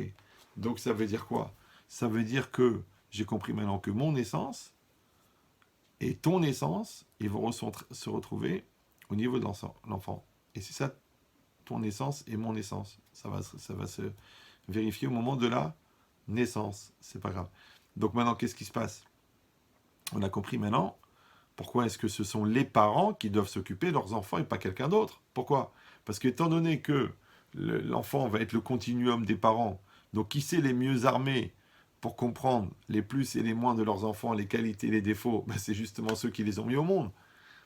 Donc ça veut dire quoi? Ça veut dire que j'ai compris maintenant que mon essence et ton essence, ils vont se retrouver au niveau de l'enfant. Et c'est ça, ton essence et mon essence. Ça va se vérifier au moment de la naissance. C'est pas grave. Donc maintenant, qu'est-ce qui se passe? On a compris maintenant pourquoi est-ce que ce sont les parents qui doivent s'occuper de leurs enfants et pas quelqu'un d'autre. Pourquoi? Parce qu'étant donné que l'enfant va être le continuum des parents, donc qui sait les mieux armés pour comprendre les plus et les moins de leurs enfants, les qualités et les défauts, ben c'est justement ceux qui les ont mis au monde,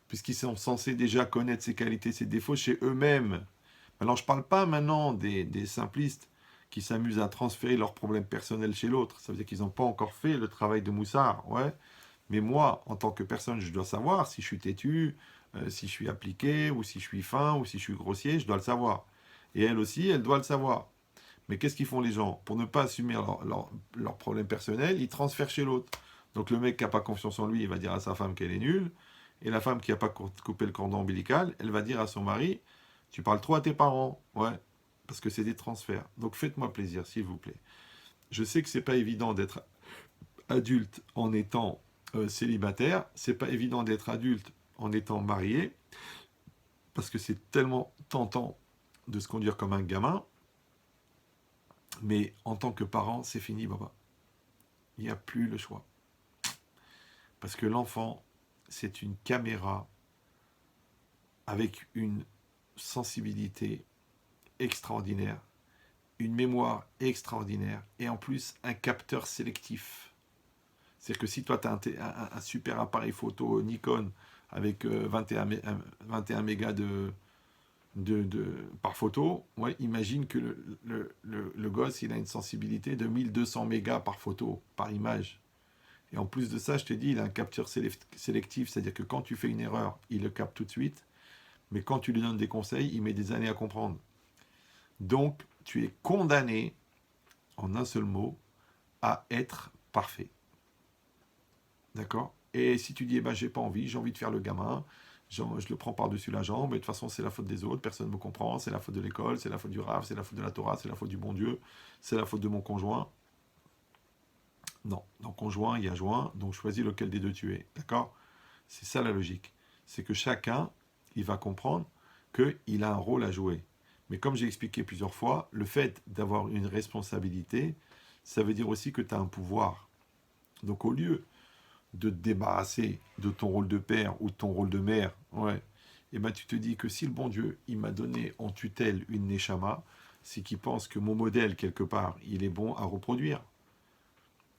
puisqu'ils sont censés déjà connaître ces qualités, ces défauts chez eux-mêmes. Alors je ne parle pas maintenant des simplistes qui s'amusent à transférer leurs problèmes personnels chez l'autre. Ça veut dire qu'ils n'ont pas encore fait le travail de Moussard, ouais. Mais moi, en tant que personne, je dois savoir si je suis têtu, si je suis appliqué, ou si je suis fin, ou si je suis grossier, je dois le savoir. Et elle aussi, elle doit le savoir. Mais qu'est-ce qu'ils font les gens? Pour ne pas assumer leurs problèmes personnels, ils transfèrent chez l'autre. Donc le mec qui n'a pas confiance en lui, il va dire à sa femme qu'elle est nulle. Et la femme qui n'a pas coupé le cordon ombilical, elle va dire à son mari, tu parles trop à tes parents. Ouais, parce que c'est des transferts. Donc faites-moi plaisir, s'il vous plaît. Je sais que c'est pas évident d'être adulte en étant célibataire. C'est pas évident d'être adulte en étant marié. Parce que c'est tellement tentant de se conduire comme un gamin. Mais en tant que parent, c'est fini, papa. Il n'y a plus le choix. Parce que l'enfant, c'est une caméra avec une sensibilité extraordinaire, une mémoire extraordinaire, et en plus un capteur sélectif. C'est-à-dire que si toi, tu as un super appareil photo Nikon avec 21 mégas par photo, ouais, imagine que le gosse, il a une sensibilité de 1200 mégas par photo, par image. Et en plus de ça, je te dis, il a un capteur sélectif, c'est-à-dire que quand tu fais une erreur, il le capte tout de suite. Mais quand tu lui donnes des conseils, il met des années à comprendre. Donc, tu es condamné, en un seul mot, à être parfait. D'accord? Et si tu dis, eh ben, j'ai pas envie, j'ai envie de faire le gamin, je le prends par-dessus la jambe, et de toute façon, c'est la faute des autres, personne ne me comprend, c'est la faute de l'école, c'est la faute du Rav, c'est la faute de la Torah, c'est la faute du bon Dieu, c'est la faute de mon conjoint. Non, dans conjoint, il y a joint, donc choisis lequel des deux tu es. D'accord? C'est ça la logique. C'est que chacun, il va comprendre qu'il a un rôle à jouer. Mais comme j'ai expliqué plusieurs fois, le fait d'avoir une responsabilité, ça veut dire aussi que tu as un pouvoir. Donc au lieu de te débarrasser de ton rôle de père ou de ton rôle de mère, ouais, et ben tu te dis que si le bon Dieu, il m'a donné en tutelle une neshama, c'est qu'il pense que mon modèle, quelque part, il est bon à reproduire.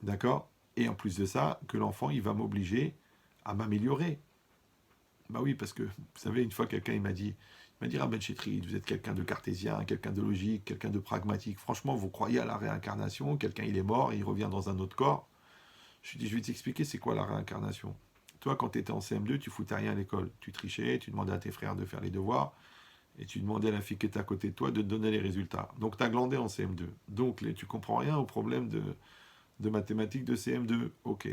D'accord? Et en plus de ça, que l'enfant, il va m'obliger à m'améliorer. Bah oui, parce que, vous savez, une fois, quelqu'un, il m'a dit, Rabben Chetri, vous êtes quelqu'un de cartésien, quelqu'un de logique, quelqu'un de pragmatique. Franchement, vous croyez à la réincarnation, quelqu'un, il est mort, il revient dans un autre corps. Je lui dis, je vais t'expliquer, c'est quoi la réincarnation. Toi, quand tu étais en CM2, tu foutais rien à l'école. Tu trichais, tu demandais à tes frères de faire les devoirs, et tu demandais à la fille qui était à côté de toi de te donner les résultats. Donc, tu as glandé en CM2. Donc, tu comprends rien au problème de mathématiques de CM2. Ok.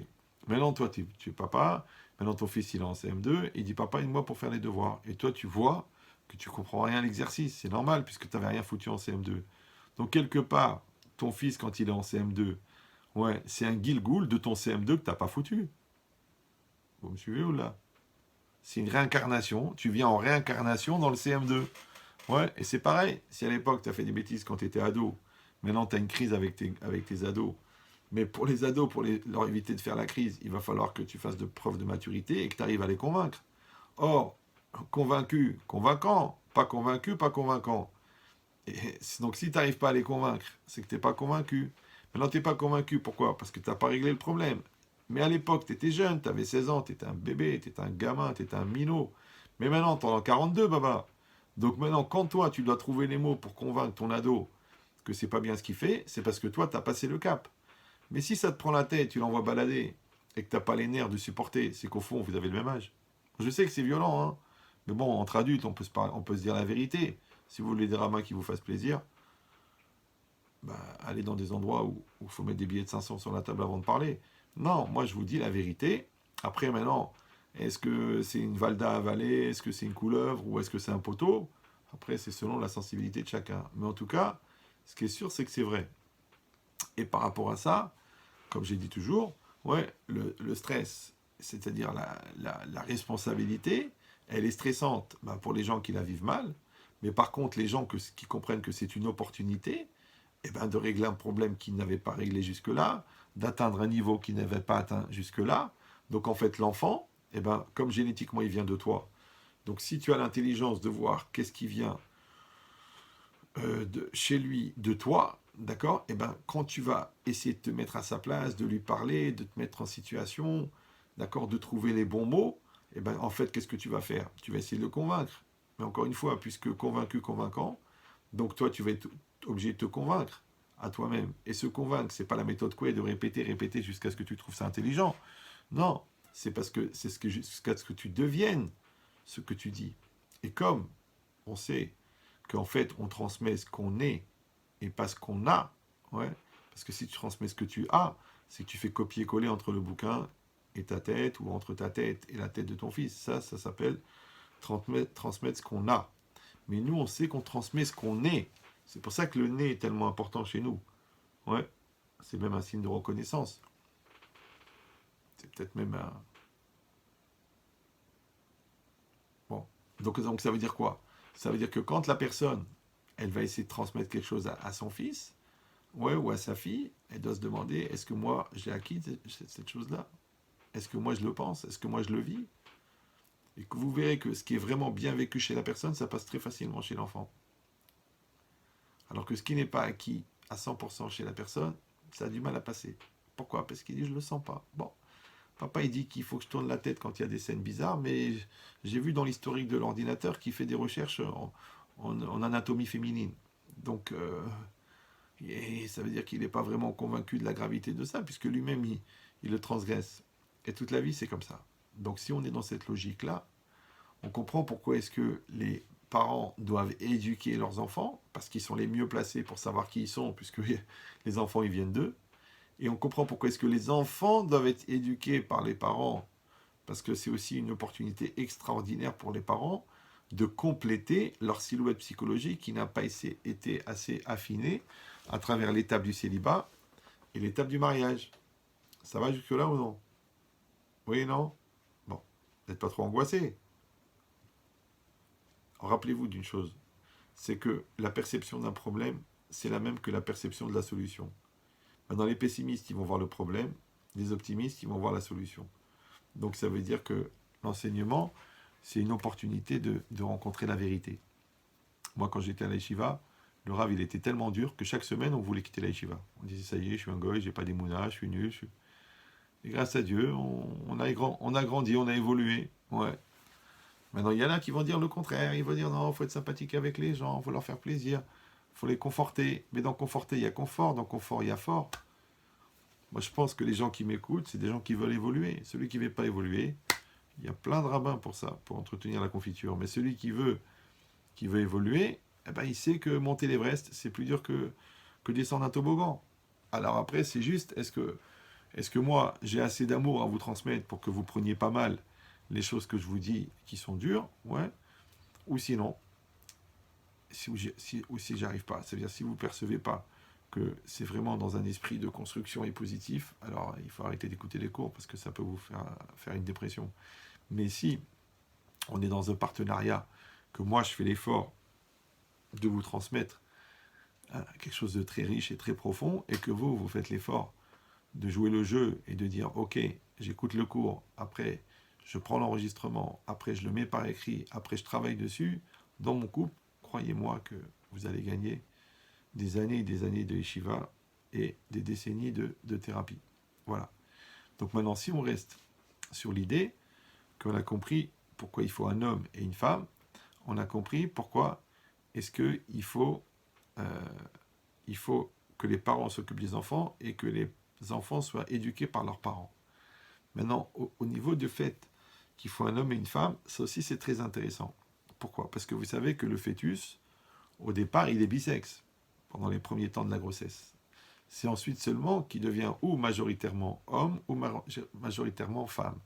Maintenant, toi, tu es papa. Maintenant, ton fils, il est en CM2. Il dit, papa, aide-moi pour faire les devoirs. Et toi, tu vois que tu comprends rien à l'exercice. C'est normal, puisque tu n'avais rien foutu en CM2. Donc, quelque part, ton fils, quand il est en CM2, ouais, c'est un Gilgoul de ton CM2 que tu n'as pas foutu. Vous me suivez ou là? C'est une réincarnation. Tu viens en réincarnation dans le CM2. Ouais, et c'est pareil. Si à l'époque, tu as fait des bêtises quand tu étais ado, maintenant, tu as une crise avec tes ados. Mais pour les ados, leur éviter de faire la crise, il va falloir que tu fasses de preuves de maturité et que tu arrives à les convaincre. Or, convaincu, convaincant, pas convaincu, pas convaincant. Et donc si tu n'arrives pas à les convaincre, c'est que tu n'es pas convaincu. Maintenant, tu n'es pas convaincu, pourquoi? Parce que tu n'as pas réglé le problème. Mais à l'époque, tu étais jeune, tu avais 16 ans, tu étais un bébé, tu étais un gamin, tu étais un minot. Mais maintenant, tu en as 42, baba. Donc maintenant, quand toi, tu dois trouver les mots pour convaincre ton ado que c'est pas bien ce qu'il fait, c'est parce que toi, tu as passé le cap. Mais si ça te prend la tête, tu l'envoies balader, et que tu n'as pas les nerfs de supporter, c'est qu'au fond, vous avez le même âge. Je sais que c'est violent, hein. Mais bon, entre adultes, on peut se dire la vérité. Si vous voulez des ramas qui vous fassent plaisir, bah, allez dans des endroits où il faut mettre des billets de 500 sur la table avant de parler. Non, moi je vous dis la vérité. Après maintenant, est-ce que c'est une valda à avaler, est-ce que c'est une couleuvre ou est-ce que c'est un poteau? Après, c'est selon la sensibilité de chacun. Mais en tout cas, ce qui est sûr, c'est que c'est vrai. Et par rapport à ça, comme j'ai dit toujours, ouais, le stress, c'est-à-dire la responsabilité, elle est stressante pour les gens qui la vivent mal, mais par contre, les gens qui comprennent que c'est une opportunité, eh ben, de régler un problème qu'ils n'avaient pas réglé jusque-là, d'atteindre un niveau qu'ils n'avaient pas atteint jusque-là. Donc en fait, l'enfant, eh ben, comme génétiquement il vient de toi, donc si tu as l'intelligence de voir qu'est-ce qui vient chez lui de toi, d'accord? Et ben quand tu vas essayer de te mettre à sa place, de lui parler, de te mettre en situation, d'accord, de trouver les bons mots, et ben en fait qu'est-ce que tu vas faire? Tu vas essayer de le convaincre. Mais encore une fois, puisque convaincu, convaincant, donc toi tu vas être obligé de te convaincre à toi-même. Et se convaincre, c'est pas la méthode Coué de répéter, répéter jusqu'à ce que tu trouves ça intelligent. Non, c'est parce que jusqu'à ce que tu deviennes ce que tu dis. Et comme on sait qu'en fait, on transmet ce qu'on est et pas ce qu'on a. Ouais. Parce que si tu transmets ce que tu as, c'est que tu fais copier-coller entre le bouquin et ta tête, ou entre ta tête et la tête de ton fils. Ça s'appelle transmettre ce qu'on a. Mais nous, on sait qu'on transmet ce qu'on est. C'est pour ça que le nez est tellement important chez nous. Ouais. C'est même un signe de reconnaissance. C'est peut-être même un... Bon. Donc ça veut dire quoi? Ça veut dire que quand la personne, elle va essayer de transmettre quelque chose à son fils, ouais, ou à sa fille, elle doit se demander, est-ce que moi, j'ai acquis cette chose-là? Est-ce que moi, je le pense? Est-ce que moi, je le vis? Et que vous verrez que ce qui est vraiment bien vécu chez la personne, ça passe très facilement chez l'enfant. Alors que ce qui n'est pas acquis à 100% chez la personne, ça a du mal à passer. Pourquoi? Parce qu'il dit, je ne le sens pas. Bon, papa, il dit qu'il faut que je tourne la tête quand il y a des scènes bizarres, mais j'ai vu dans l'historique de l'ordinateur qu'il fait des recherches en anatomie féminine. Donc, et ça veut dire qu'il n'est pas vraiment convaincu de la gravité de ça, puisque lui-même, il le transgresse. Et toute la vie, c'est comme ça. Donc si on est dans cette logique-là, On comprend pourquoi est-ce que les parents doivent éduquer leurs enfants, parce qu'ils sont les mieux placés pour savoir qui ils sont, puisque les enfants, ils viennent d'eux. Et on comprend pourquoi est-ce que les enfants doivent être éduqués par les parents, parce que c'est aussi une opportunité extraordinaire pour les parents de compléter leur silhouette psychologique qui n'a pas été assez affinée à travers l'étape du célibat et l'étape du mariage. Ça va jusque-là ou non? Oui, non? Bon, vous n'êtes pas trop angoissé. Rappelez-vous d'une chose, c'est que la perception d'un problème, c'est la même que la perception de la solution. Maintenant, les pessimistes, ils vont voir le problème, les optimistes, ils vont voir la solution. Donc ça veut dire que l'enseignement, c'est une opportunité de rencontrer la vérité. Moi, quand j'étais à la yeshiva, le Rav, il était tellement dur que chaque semaine, on voulait quitter la yeshiva. On disait, ça y est, je suis un goy, j'ai pas d'émouna, je suis nul. Et grâce à Dieu, on a grandi, on a évolué. Ouais. Maintenant, il y en a qui vont dire le contraire. Ils vont dire, non, il faut être sympathique avec les gens, il faut leur faire plaisir, il faut les conforter. Mais dans conforter, il y a confort, dans confort, il y a fort. Moi, je pense que les gens qui m'écoutent, c'est des gens qui veulent évoluer. Celui qui ne veut pas évoluer, il y a plein de rabbins pour ça, pour entretenir la confiture. Mais celui qui veut évoluer, eh ben, il sait que monter l'Everest, c'est plus dur que descendre un toboggan. Alors après, c'est juste, est-ce que moi, j'ai assez d'amour à vous transmettre pour que vous preniez pas mal les choses que je vous dis qui sont dures, ouais, ou sinon, si j'arrive pas, c'est-à-dire si vous ne percevez pas que c'est vraiment dans un esprit de construction et positif, alors il faut arrêter d'écouter les cours parce que ça peut vous faire une dépression. Mais si on est dans un partenariat, que moi je fais l'effort de vous transmettre quelque chose de très riche et très profond, et que vous faites l'effort de jouer le jeu et de dire ok, j'écoute le cours, après je prends l'enregistrement, après je le mets par écrit, après je travaille dessus, dans mon couple, croyez-moi que vous allez gagner des années et des années de yeshiva et des décennies de thérapie. Voilà. Donc maintenant, si on reste sur l'idée qu'on a compris pourquoi il faut un homme et une femme, on a compris pourquoi est-ce qu'il faut, il faut que les parents s'occupent des enfants et que les enfants soient éduqués par leurs parents. Maintenant, au niveau du fait qu'il faut un homme et une femme, ça aussi c'est très intéressant. Pourquoi? Parce que vous savez que le fœtus, au départ, il est bisexe pendant les premiers temps de la grossesse. C'est ensuite seulement qu'il devient ou majoritairement homme ou majoritairement femme.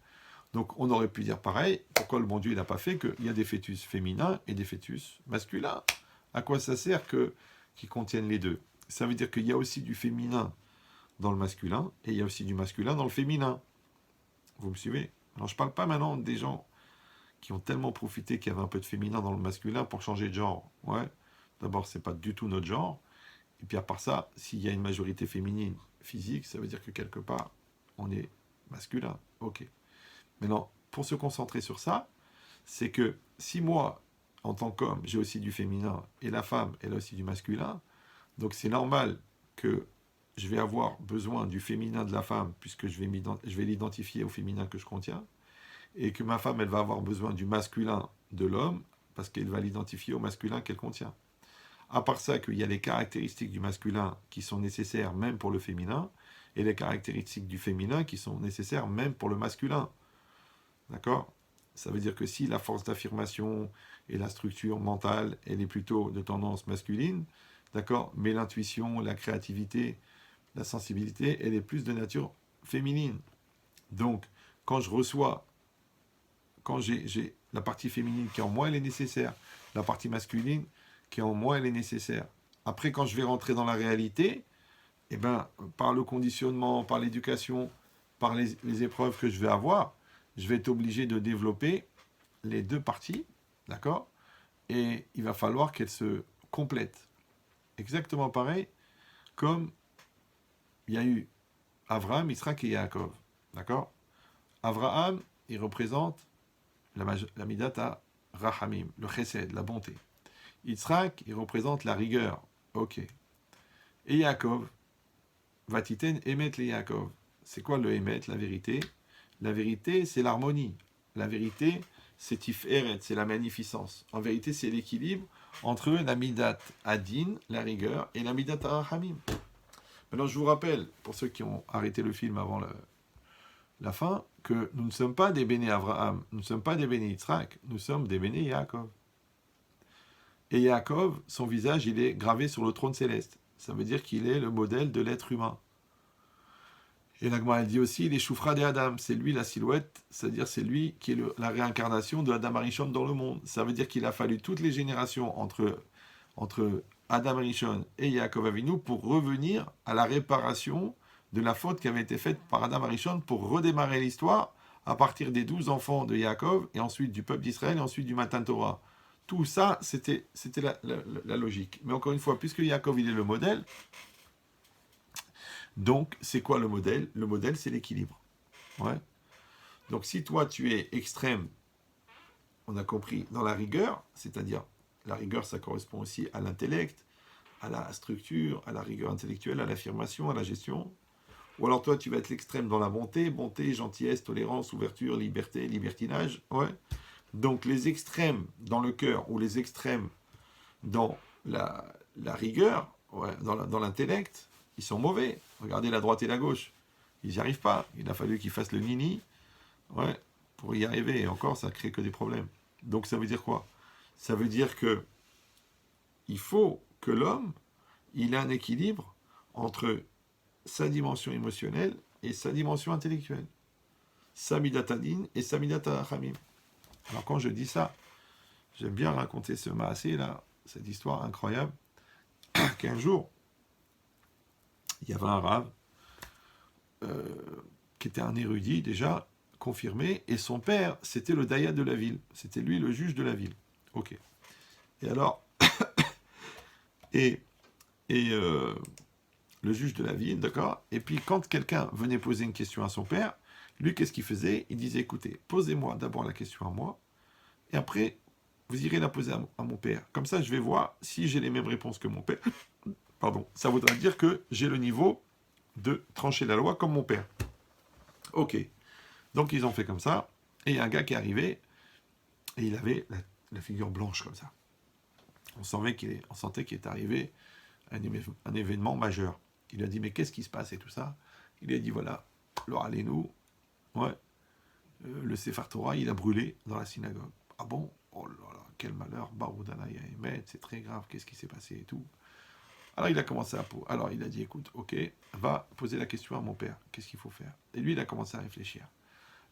Donc on aurait pu dire pareil, pourquoi le bon Dieu n'a pas fait qu'il y a des fœtus féminins et des fœtus masculins? À quoi ça sert qu'ils contiennent les deux? Ça veut dire qu'il y a aussi du féminin dans le masculin et il y a aussi du masculin dans le féminin. Vous me suivez? Alors je ne parle pas maintenant des gens qui ont tellement profité qu'il y avait un peu de féminin dans le masculin pour changer de genre. Ouais. D'abord, c'est pas du tout notre genre. Et puis à part ça, s'il y a une majorité féminine physique, ça veut dire que quelque part, on est masculin. Ok. Maintenant, pour se concentrer sur ça, c'est que si moi, en tant qu'homme, j'ai aussi du féminin et la femme, elle a aussi du masculin, donc c'est normal que je vais avoir besoin du féminin de la femme puisque je vais l'identifier au féminin que je contiens, et que ma femme, elle va avoir besoin du masculin de l'homme parce qu'elle va l'identifier au masculin qu'elle contient. À part ça, qu'il y a les caractéristiques du masculin qui sont nécessaires même pour le féminin, et les caractéristiques du féminin qui sont nécessaires même pour le masculin. D'accord? Ça veut dire que si la force d'affirmation et la structure mentale, elle est plutôt de tendance masculine, d'accord? Mais l'intuition, la créativité, la sensibilité, elle est plus de nature féminine. Donc, quand je reçois, quand j'ai la partie féminine qui en moi, elle est nécessaire, la partie masculine qui en moi, elle est nécessaire. Après, quand je vais rentrer dans la réalité, eh ben, par le conditionnement, par l'éducation, par les épreuves que je vais avoir, je vais être obligé de développer les deux parties, d'accord? Et il va falloir qu'elles se complètent. Exactement pareil, comme il y a eu Avraham, Yitzhak et Yaakov, d'accord? Avraham, il représente la midata Rahamim, le chesed, la bonté. Yitzhak, il représente la rigueur, ok. Et Yaakov, Vatiten Emet le Yaakov. C'est quoi le Emet, la vérité? La vérité, c'est l'harmonie. La vérité, c'est Tiferet, c'est la magnificence. En vérité, c'est l'équilibre entre la Midat Adin, la rigueur, et la Midat Rahamim. Maintenant, je vous rappelle, pour ceux qui ont arrêté le film avant la fin, que nous ne sommes pas des béné Abraham, nous ne sommes pas des béné Yitzhak, nous sommes des béné Yaakov. Et Yaakov, son visage, il est gravé sur le trône céleste. Ça veut dire qu'il est le modèle de l'être humain. Et la Gemara, elle dit aussi, il est Choufra de Adam, c'est lui la silhouette, c'est-à-dire c'est lui qui est la réincarnation de Adam Arishon dans le monde. Ça veut dire qu'il a fallu toutes les générations entre Adam Arishon et Yaakov Avinu pour revenir à la réparation de la faute qui avait été faite par Adam Arishon pour redémarrer l'histoire à partir des 12 enfants de Yaakov et ensuite du peuple d'Israël et ensuite du Matan Torah. Tout ça, c'était la logique. Mais encore une fois, puisque Yaakov il est le modèle, donc c'est quoi le modèle? Le modèle, c'est l'équilibre. Ouais. Donc si toi tu es extrême, on a compris, dans la rigueur, c'est-à-dire la rigueur ça correspond aussi à l'intellect, à la structure, à la rigueur intellectuelle, à l'affirmation, à la gestion. Ou alors toi tu vas être l'extrême dans la bonté, gentillesse, tolérance, ouverture, liberté, libertinage. Ouais. Donc les extrêmes dans le cœur ou les extrêmes dans la rigueur, ouais, dans l'intellect, ils sont mauvais. Regardez la droite et la gauche. Ils n'y arrivent pas. Il a fallu qu'ils fassent le nini, ouais, pour y arriver. Et encore, ça ne crée que des problèmes. Donc ça veut dire quoi? Ça veut dire que il faut que l'homme, il ait un équilibre entre sa dimension émotionnelle et sa dimension intellectuelle. Sa midata din et sa midata rachamim. Alors quand je dis ça, j'aime bien raconter ce maasé là, cette histoire incroyable, qu'un jour, il y avait un rave qui était un érudit déjà, confirmé, et son père, c'était le dayan de la ville. C'était lui le juge de la ville. Ok. Et alors, le juge de la ville, d'accord. Et puis quand quelqu'un venait poser une question à son père, lui, qu'est-ce qu'il faisait? Il disait, écoutez, posez-moi d'abord la question à moi, et après, vous irez la poser à mon père. Comme ça, je vais voir si j'ai les mêmes réponses que mon père. Pardon. Ça voudrait dire que j'ai le niveau de trancher la loi comme mon père. Ok. Donc ils ont fait comme ça, et il y a un gars qui est arrivé, et il avait la figure blanche comme ça. On sentait qu'il est arrivé un événement majeur. Il a dit, mais qu'est-ce qui se passe et tout ça? Il a dit, voilà, alors allez-nous, ouais, le Sefer Torah, il a brûlé dans la synagogue. Ah bon? Oh là là, quel malheur, Baroudana Yahemet, c'est très grave, qu'est-ce qui s'est passé et tout. Alors il a commencé alors il a dit, écoute, ok, va poser la question à mon père, qu'est-ce qu'il faut faire? Et lui, il a commencé à réfléchir.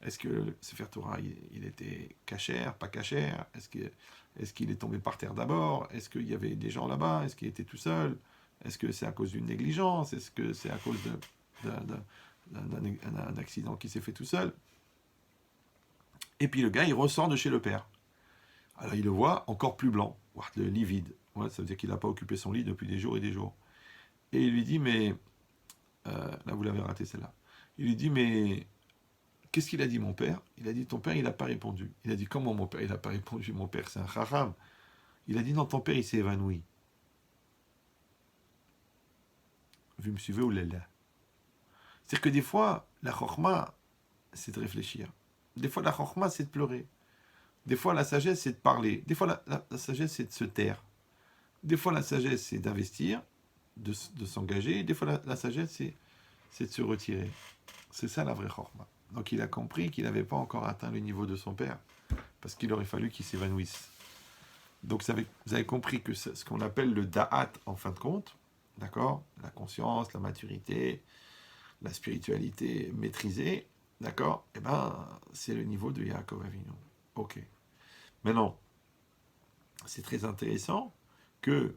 Est-ce que le Sefer Torah, il était cachère, pas cachère? Est-ce qu'il est tombé par terre d'abord? Est-ce qu'il y avait des gens là-bas? Est-ce qu'il était tout seul? Est-ce que c'est à cause d'une négligence? Est-ce que c'est à cause d'un accident qui s'est fait tout seul? Et puis le gars, il ressort de chez le père. Alors il le voit encore plus blanc, le lit vide. Ouais, ça veut dire qu'il n'a pas occupé son lit depuis des jours et des jours. Et il lui dit, mais... là, vous l'avez raté celle-là. Il lui dit, mais... Qu'est-ce qu'il a dit, mon père? Il a dit, ton père, il n'a pas répondu. Il a dit, comment mon père, il n'a pas répondu? Mon père, c'est un chacham. Il a dit, non, ton père, il s'est évanoui. Vous me suivez ou là? C'est-à-dire que des fois, la chorma, c'est de réfléchir. Des fois, la chorma, c'est de pleurer. Des fois, la sagesse, c'est de parler. Des fois, la sagesse, c'est de se taire. Des fois, la sagesse, c'est d'investir, de s'engager. Des fois, la sagesse, c'est de se retirer. C'est ça, la vraie chorma. Donc il a compris qu'il n'avait pas encore atteint le niveau de son père, parce qu'il aurait fallu qu'il s'évanouisse. Donc vous avez compris que ce qu'on appelle le da'at, en fin de compte, d'accord, la conscience, la maturité, la spiritualité maîtrisée, d'accord, eh ben, c'est le niveau de Yaakov Avinu. Ok. Maintenant, c'est très intéressant que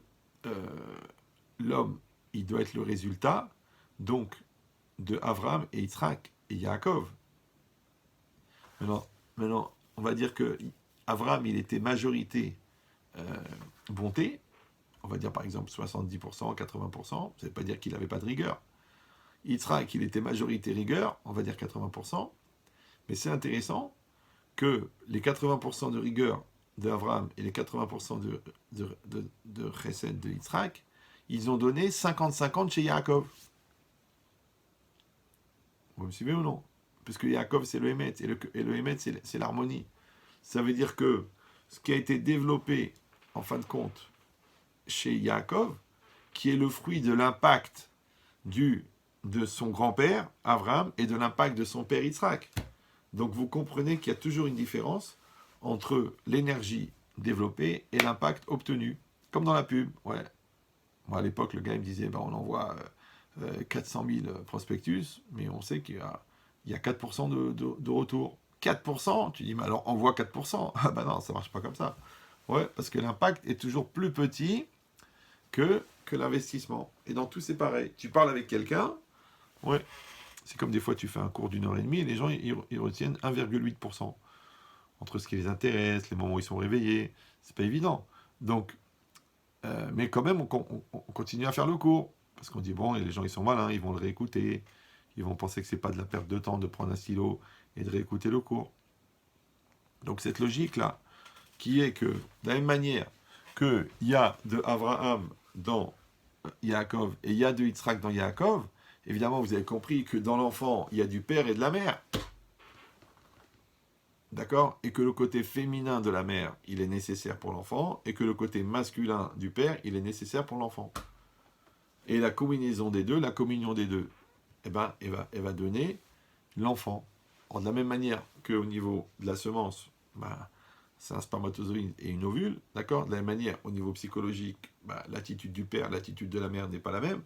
l'homme, il doit être le résultat, donc, de Avraham et Yitzhak et Yaakov. Maintenant, on va dire que Avraham, il était majorité bonté, on va dire par exemple 70%, 80%, ça ne veut pas dire qu'il n'avait pas de rigueur. Yitzhak, il était majorité rigueur, on va dire 80%, mais c'est intéressant que les 80% de rigueur d'Avraham et les 80% de chesed de Yitzhak, ils ont donné 50-50 chez Yaakov. Vous me suivez ou non? Puisque Yaakov, c'est le Hémet, et le Hémet, c'est l'harmonie. Ça veut dire que ce qui a été développé, en fin de compte, chez Yaakov, qui est le fruit de l'impact du de son grand-père, Abraham, et de l'impact de son père Yitzhak. Donc vous comprenez qu'il y a toujours une différence entre l'énergie développée et l'impact obtenu. Comme dans la pub, ouais. Moi, à l'époque, le gars il me disait, on envoie 400 000 prospectus, mais on sait qu'il y a 4% de retour. 4%. Tu dis, mais alors envoie 4%. Ah bah non, ça marche pas comme ça. Ouais, parce que l'impact est toujours plus petit que l'investissement. Et dans tout, c'est pareil. Tu parles avec quelqu'un, ouais, c'est comme des fois tu fais un cours d'1 heure et demie et les gens ils retiennent 1,8%. Entre ce qui les intéresse, les moments où ils sont réveillés, c'est pas évident. Donc, mais quand même, on continue à faire le cours. Parce qu'on dit, bon, et les gens ils sont malins, ils vont le réécouter. Ils vont penser que c'est pas de la perte de temps de prendre un stylo et de réécouter le cours. Donc cette logique-là, qui est que, de la même manière qu'il y a de Abraham dans Yaakov et il y a de Yitzhak dans Yaakov, évidemment, vous avez compris que dans l'enfant, il y a du père et de la mère. D'accord? Et que le côté féminin de la mère, il est nécessaire pour l'enfant, et que le côté masculin du père, il est nécessaire pour l'enfant. Et la combinaison des deux, la communion des deux, eh ben, elle va donner l'enfant. De la même manière qu'au niveau de la semence, c'est un spermatozoïde et une ovule, d'accord? De la même manière, au niveau psychologique, l'attitude du père, l'attitude de la mère n'est pas la même.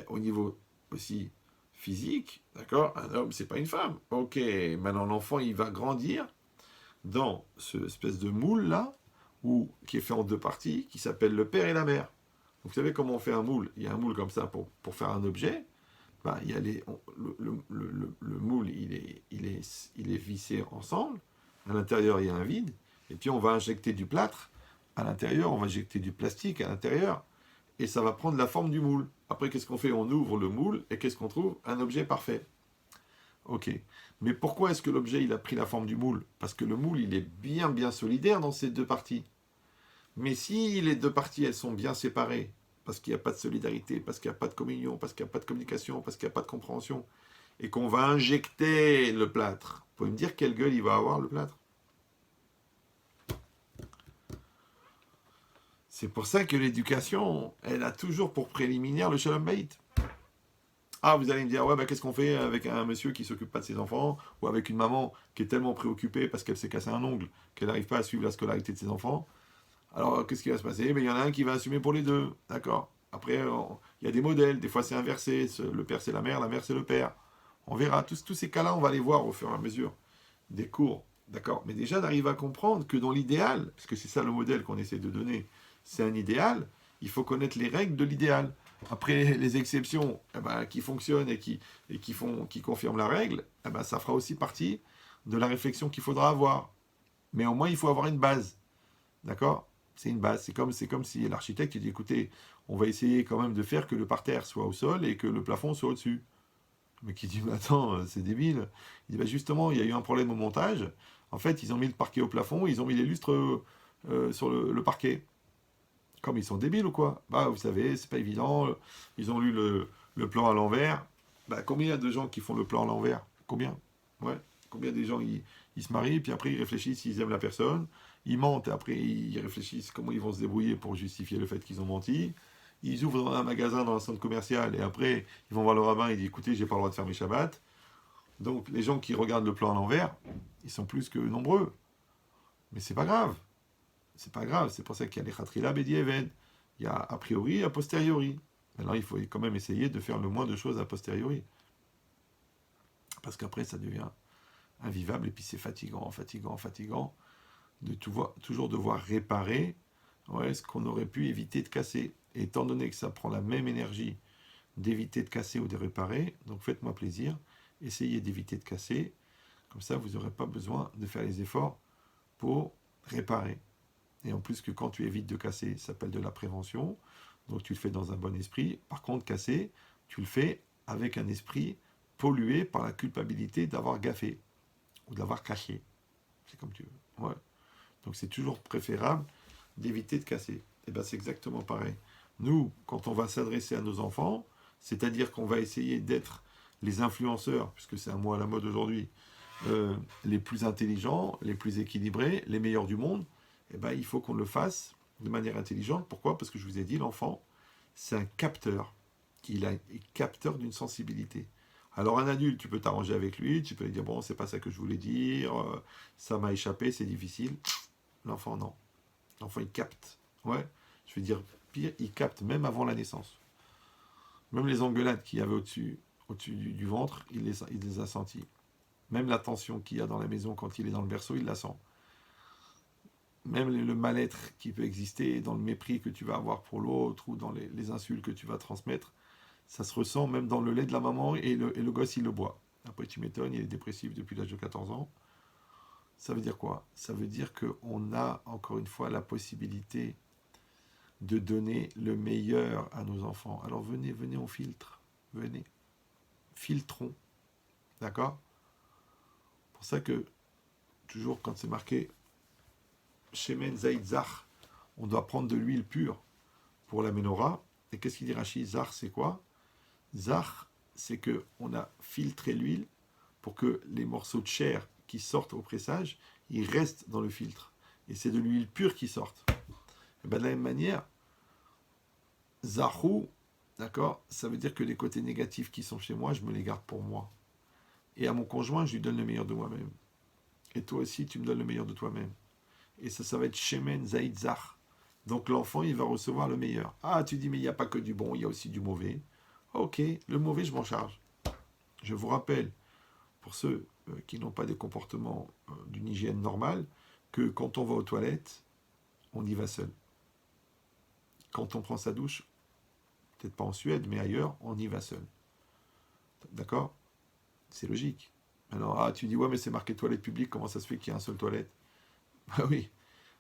Au niveau aussi physique, d'accord? Un homme, c'est pas une femme. Ok, maintenant l'enfant, il va grandir dans ce espèce de moule-là, qui est fait en deux parties, qui s'appelle le père et la mère. Donc, vous savez comment on fait un moule? Il y a un moule comme ça pour faire un objet. Il y a le moule, il est vissé ensemble. À l'intérieur, il y a un vide. Et puis, on va injecter du plâtre. À l'intérieur, on va injecter du plastique à l'intérieur. Et ça va prendre la forme du moule. Après, qu'est-ce qu'on fait? On ouvre le moule. Et qu'est-ce qu'on trouve? Un objet parfait. Ok. Mais pourquoi est-ce que l'objet, il a pris la forme du moule? Parce que le moule, il est bien, bien solidaire dans ces deux parties. Mais si les deux parties, elles sont bien séparées, parce qu'il n'y a pas de solidarité, parce qu'il n'y a pas de communion, parce qu'il n'y a pas de communication, parce qu'il n'y a pas de compréhension, et qu'on va injecter le plâtre, vous pouvez me dire quelle gueule il va avoir, le plâtre? C'est pour ça que l'éducation, elle a toujours pour préliminaire le shalom bayit. Ah, vous allez me dire, ouais, qu'est-ce qu'on fait avec un monsieur qui s'occupe pas de ses enfants, ou avec une maman qui est tellement préoccupée parce qu'elle s'est cassé un ongle, qu'elle n'arrive pas à suivre la scolarité de ses enfants? Alors, qu'est-ce qui va se passer? Il y en a un qui va assumer pour les deux, d'accord? Après, il y a des modèles, des fois c'est inversé, le père c'est la mère c'est le père. On verra, tous ces cas-là, on va les voir au fur et à mesure des cours, d'accord? Mais déjà d'arriver à comprendre que dans l'idéal, parce que c'est ça le modèle qu'on essaie de donner, c'est un idéal, il faut connaître les règles de l'idéal. Après, les exceptions qui fonctionnent et qui confirment la règle, ça fera aussi partie de la réflexion qu'il faudra avoir. Mais au moins, il faut avoir une base, d'accord? C'est une base. C'est comme si l'architecte dit, écoutez, on va essayer quand même de faire que le parterre soit au sol et que le plafond soit au-dessus. Mais qui dit, mais attends, c'est débile. Il dit, justement, il y a eu un problème au montage. En fait, ils ont mis le parquet au plafond, ils ont mis les lustres sur le parquet. Comme ils sont débiles ou quoi? Vous savez, c'est pas évident. Ils ont lu le plan à l'envers. Combien il y a de gens qui font le plan à l'envers? Combien? Ouais. Combien des gens ils se marient, puis après ils réfléchissent s'ils aiment la personne. Ils mentent, et après ils réfléchissent comment ils vont se débrouiller pour justifier le fait qu'ils ont menti. Ils ouvrent dans un magasin, dans un centre commercial, et après ils vont voir le rabbin et ils disent écoutez, j'ai pas le droit de faire mes shabbats. Donc les gens qui regardent le plan à l'envers, ils sont plus que nombreux. Mais c'est pas grave. C'est pas grave, c'est pour ça qu'il y a les Khatrila Bedieved. Il y a a priori et a posteriori. Maintenant, il faut quand même essayer de faire le moins de choses a posteriori. Parce qu'après, ça devient invivable et puis c'est fatigant de toujours devoir réparer ce qu'on aurait pu éviter de casser. Et étant donné que ça prend la même énergie d'éviter de casser ou de réparer, donc faites-moi plaisir, essayez d'éviter de casser. Comme ça, vous n'aurez pas besoin de faire les efforts pour réparer. Et en plus que quand tu évites de casser, ça s'appelle de la prévention. Donc tu le fais dans un bon esprit. Par contre, casser, tu le fais avec un esprit pollué par la culpabilité d'avoir gaffé ou d'avoir caché. C'est comme tu veux. Ouais. Donc c'est toujours préférable d'éviter de casser. Et c'est exactement pareil. Nous, quand on va s'adresser à nos enfants, c'est-à-dire qu'on va essayer d'être les influenceurs, puisque c'est un mot à la mode aujourd'hui, les plus intelligents, les plus équilibrés, les meilleurs du monde, il faut qu'on le fasse de manière intelligente. Pourquoi? Parce que je vous ai dit, l'enfant, c'est un capteur. qu'il est capteur d'une sensibilité. Alors un adulte, tu peux t'arranger avec lui, tu peux lui dire, bon, c'est pas ça que je voulais dire, ça m'a échappé, c'est difficile. L'enfant, non. L'enfant, il capte. Ouais, je veux dire, pire, il capte même avant la naissance. Même les engueulades qu'il y avait au-dessus du ventre, il les a senties. Même la tension qu'il y a dans la maison quand il est dans le berceau, il la sent. Même le mal-être qui peut exister dans le mépris que tu vas avoir pour l'autre ou dans les insultes que tu vas transmettre, ça se ressent même dans le lait de la maman et le gosse, il le boit. Après, tu m'étonnes, il est dépressif depuis l'âge de 14 ans. Ça veut dire quoi? Ça veut dire qu'on a, encore une fois, la possibilité de donner le meilleur à nos enfants. Alors venez, on filtre. Venez. Filtrons. D'accord? C'est pour ça que, toujours quand c'est marqué Shemen Zaïd Zach, on doit prendre de l'huile pure pour la menorah. Et qu'est-ce qu'il dit Rashi? Zach, c'est quoi? Zach, c'est qu'on a filtré l'huile pour que les morceaux de chair qui sortent au pressage, ils restent dans le filtre. Et c'est de l'huile pure qui sortent. Et bien de la même manière, Zahou, d'accord, ça veut dire que les côtés négatifs qui sont chez moi, je me les garde pour moi. Et à mon conjoint, je lui donne le meilleur de moi-même. Et toi aussi, tu me donnes le meilleur de toi-même. Et ça va être Shemen Zaïd Zach. Donc l'enfant, il va recevoir le meilleur. Ah, tu dis, mais il n'y a pas que du bon, il y a aussi du mauvais. Ok, le mauvais, je m'en charge. Je vous rappelle, pour ceux qui n'ont pas des comportements d'une hygiène normale, que quand on va aux toilettes, on y va seul. Quand on prend sa douche, peut-être pas en Suède, mais ailleurs, on y va seul. D'accord? C'est logique. Alors, tu dis, ouais, mais c'est marqué toilette publique, comment ça se fait qu'il y a un seul toilette? Bah oui,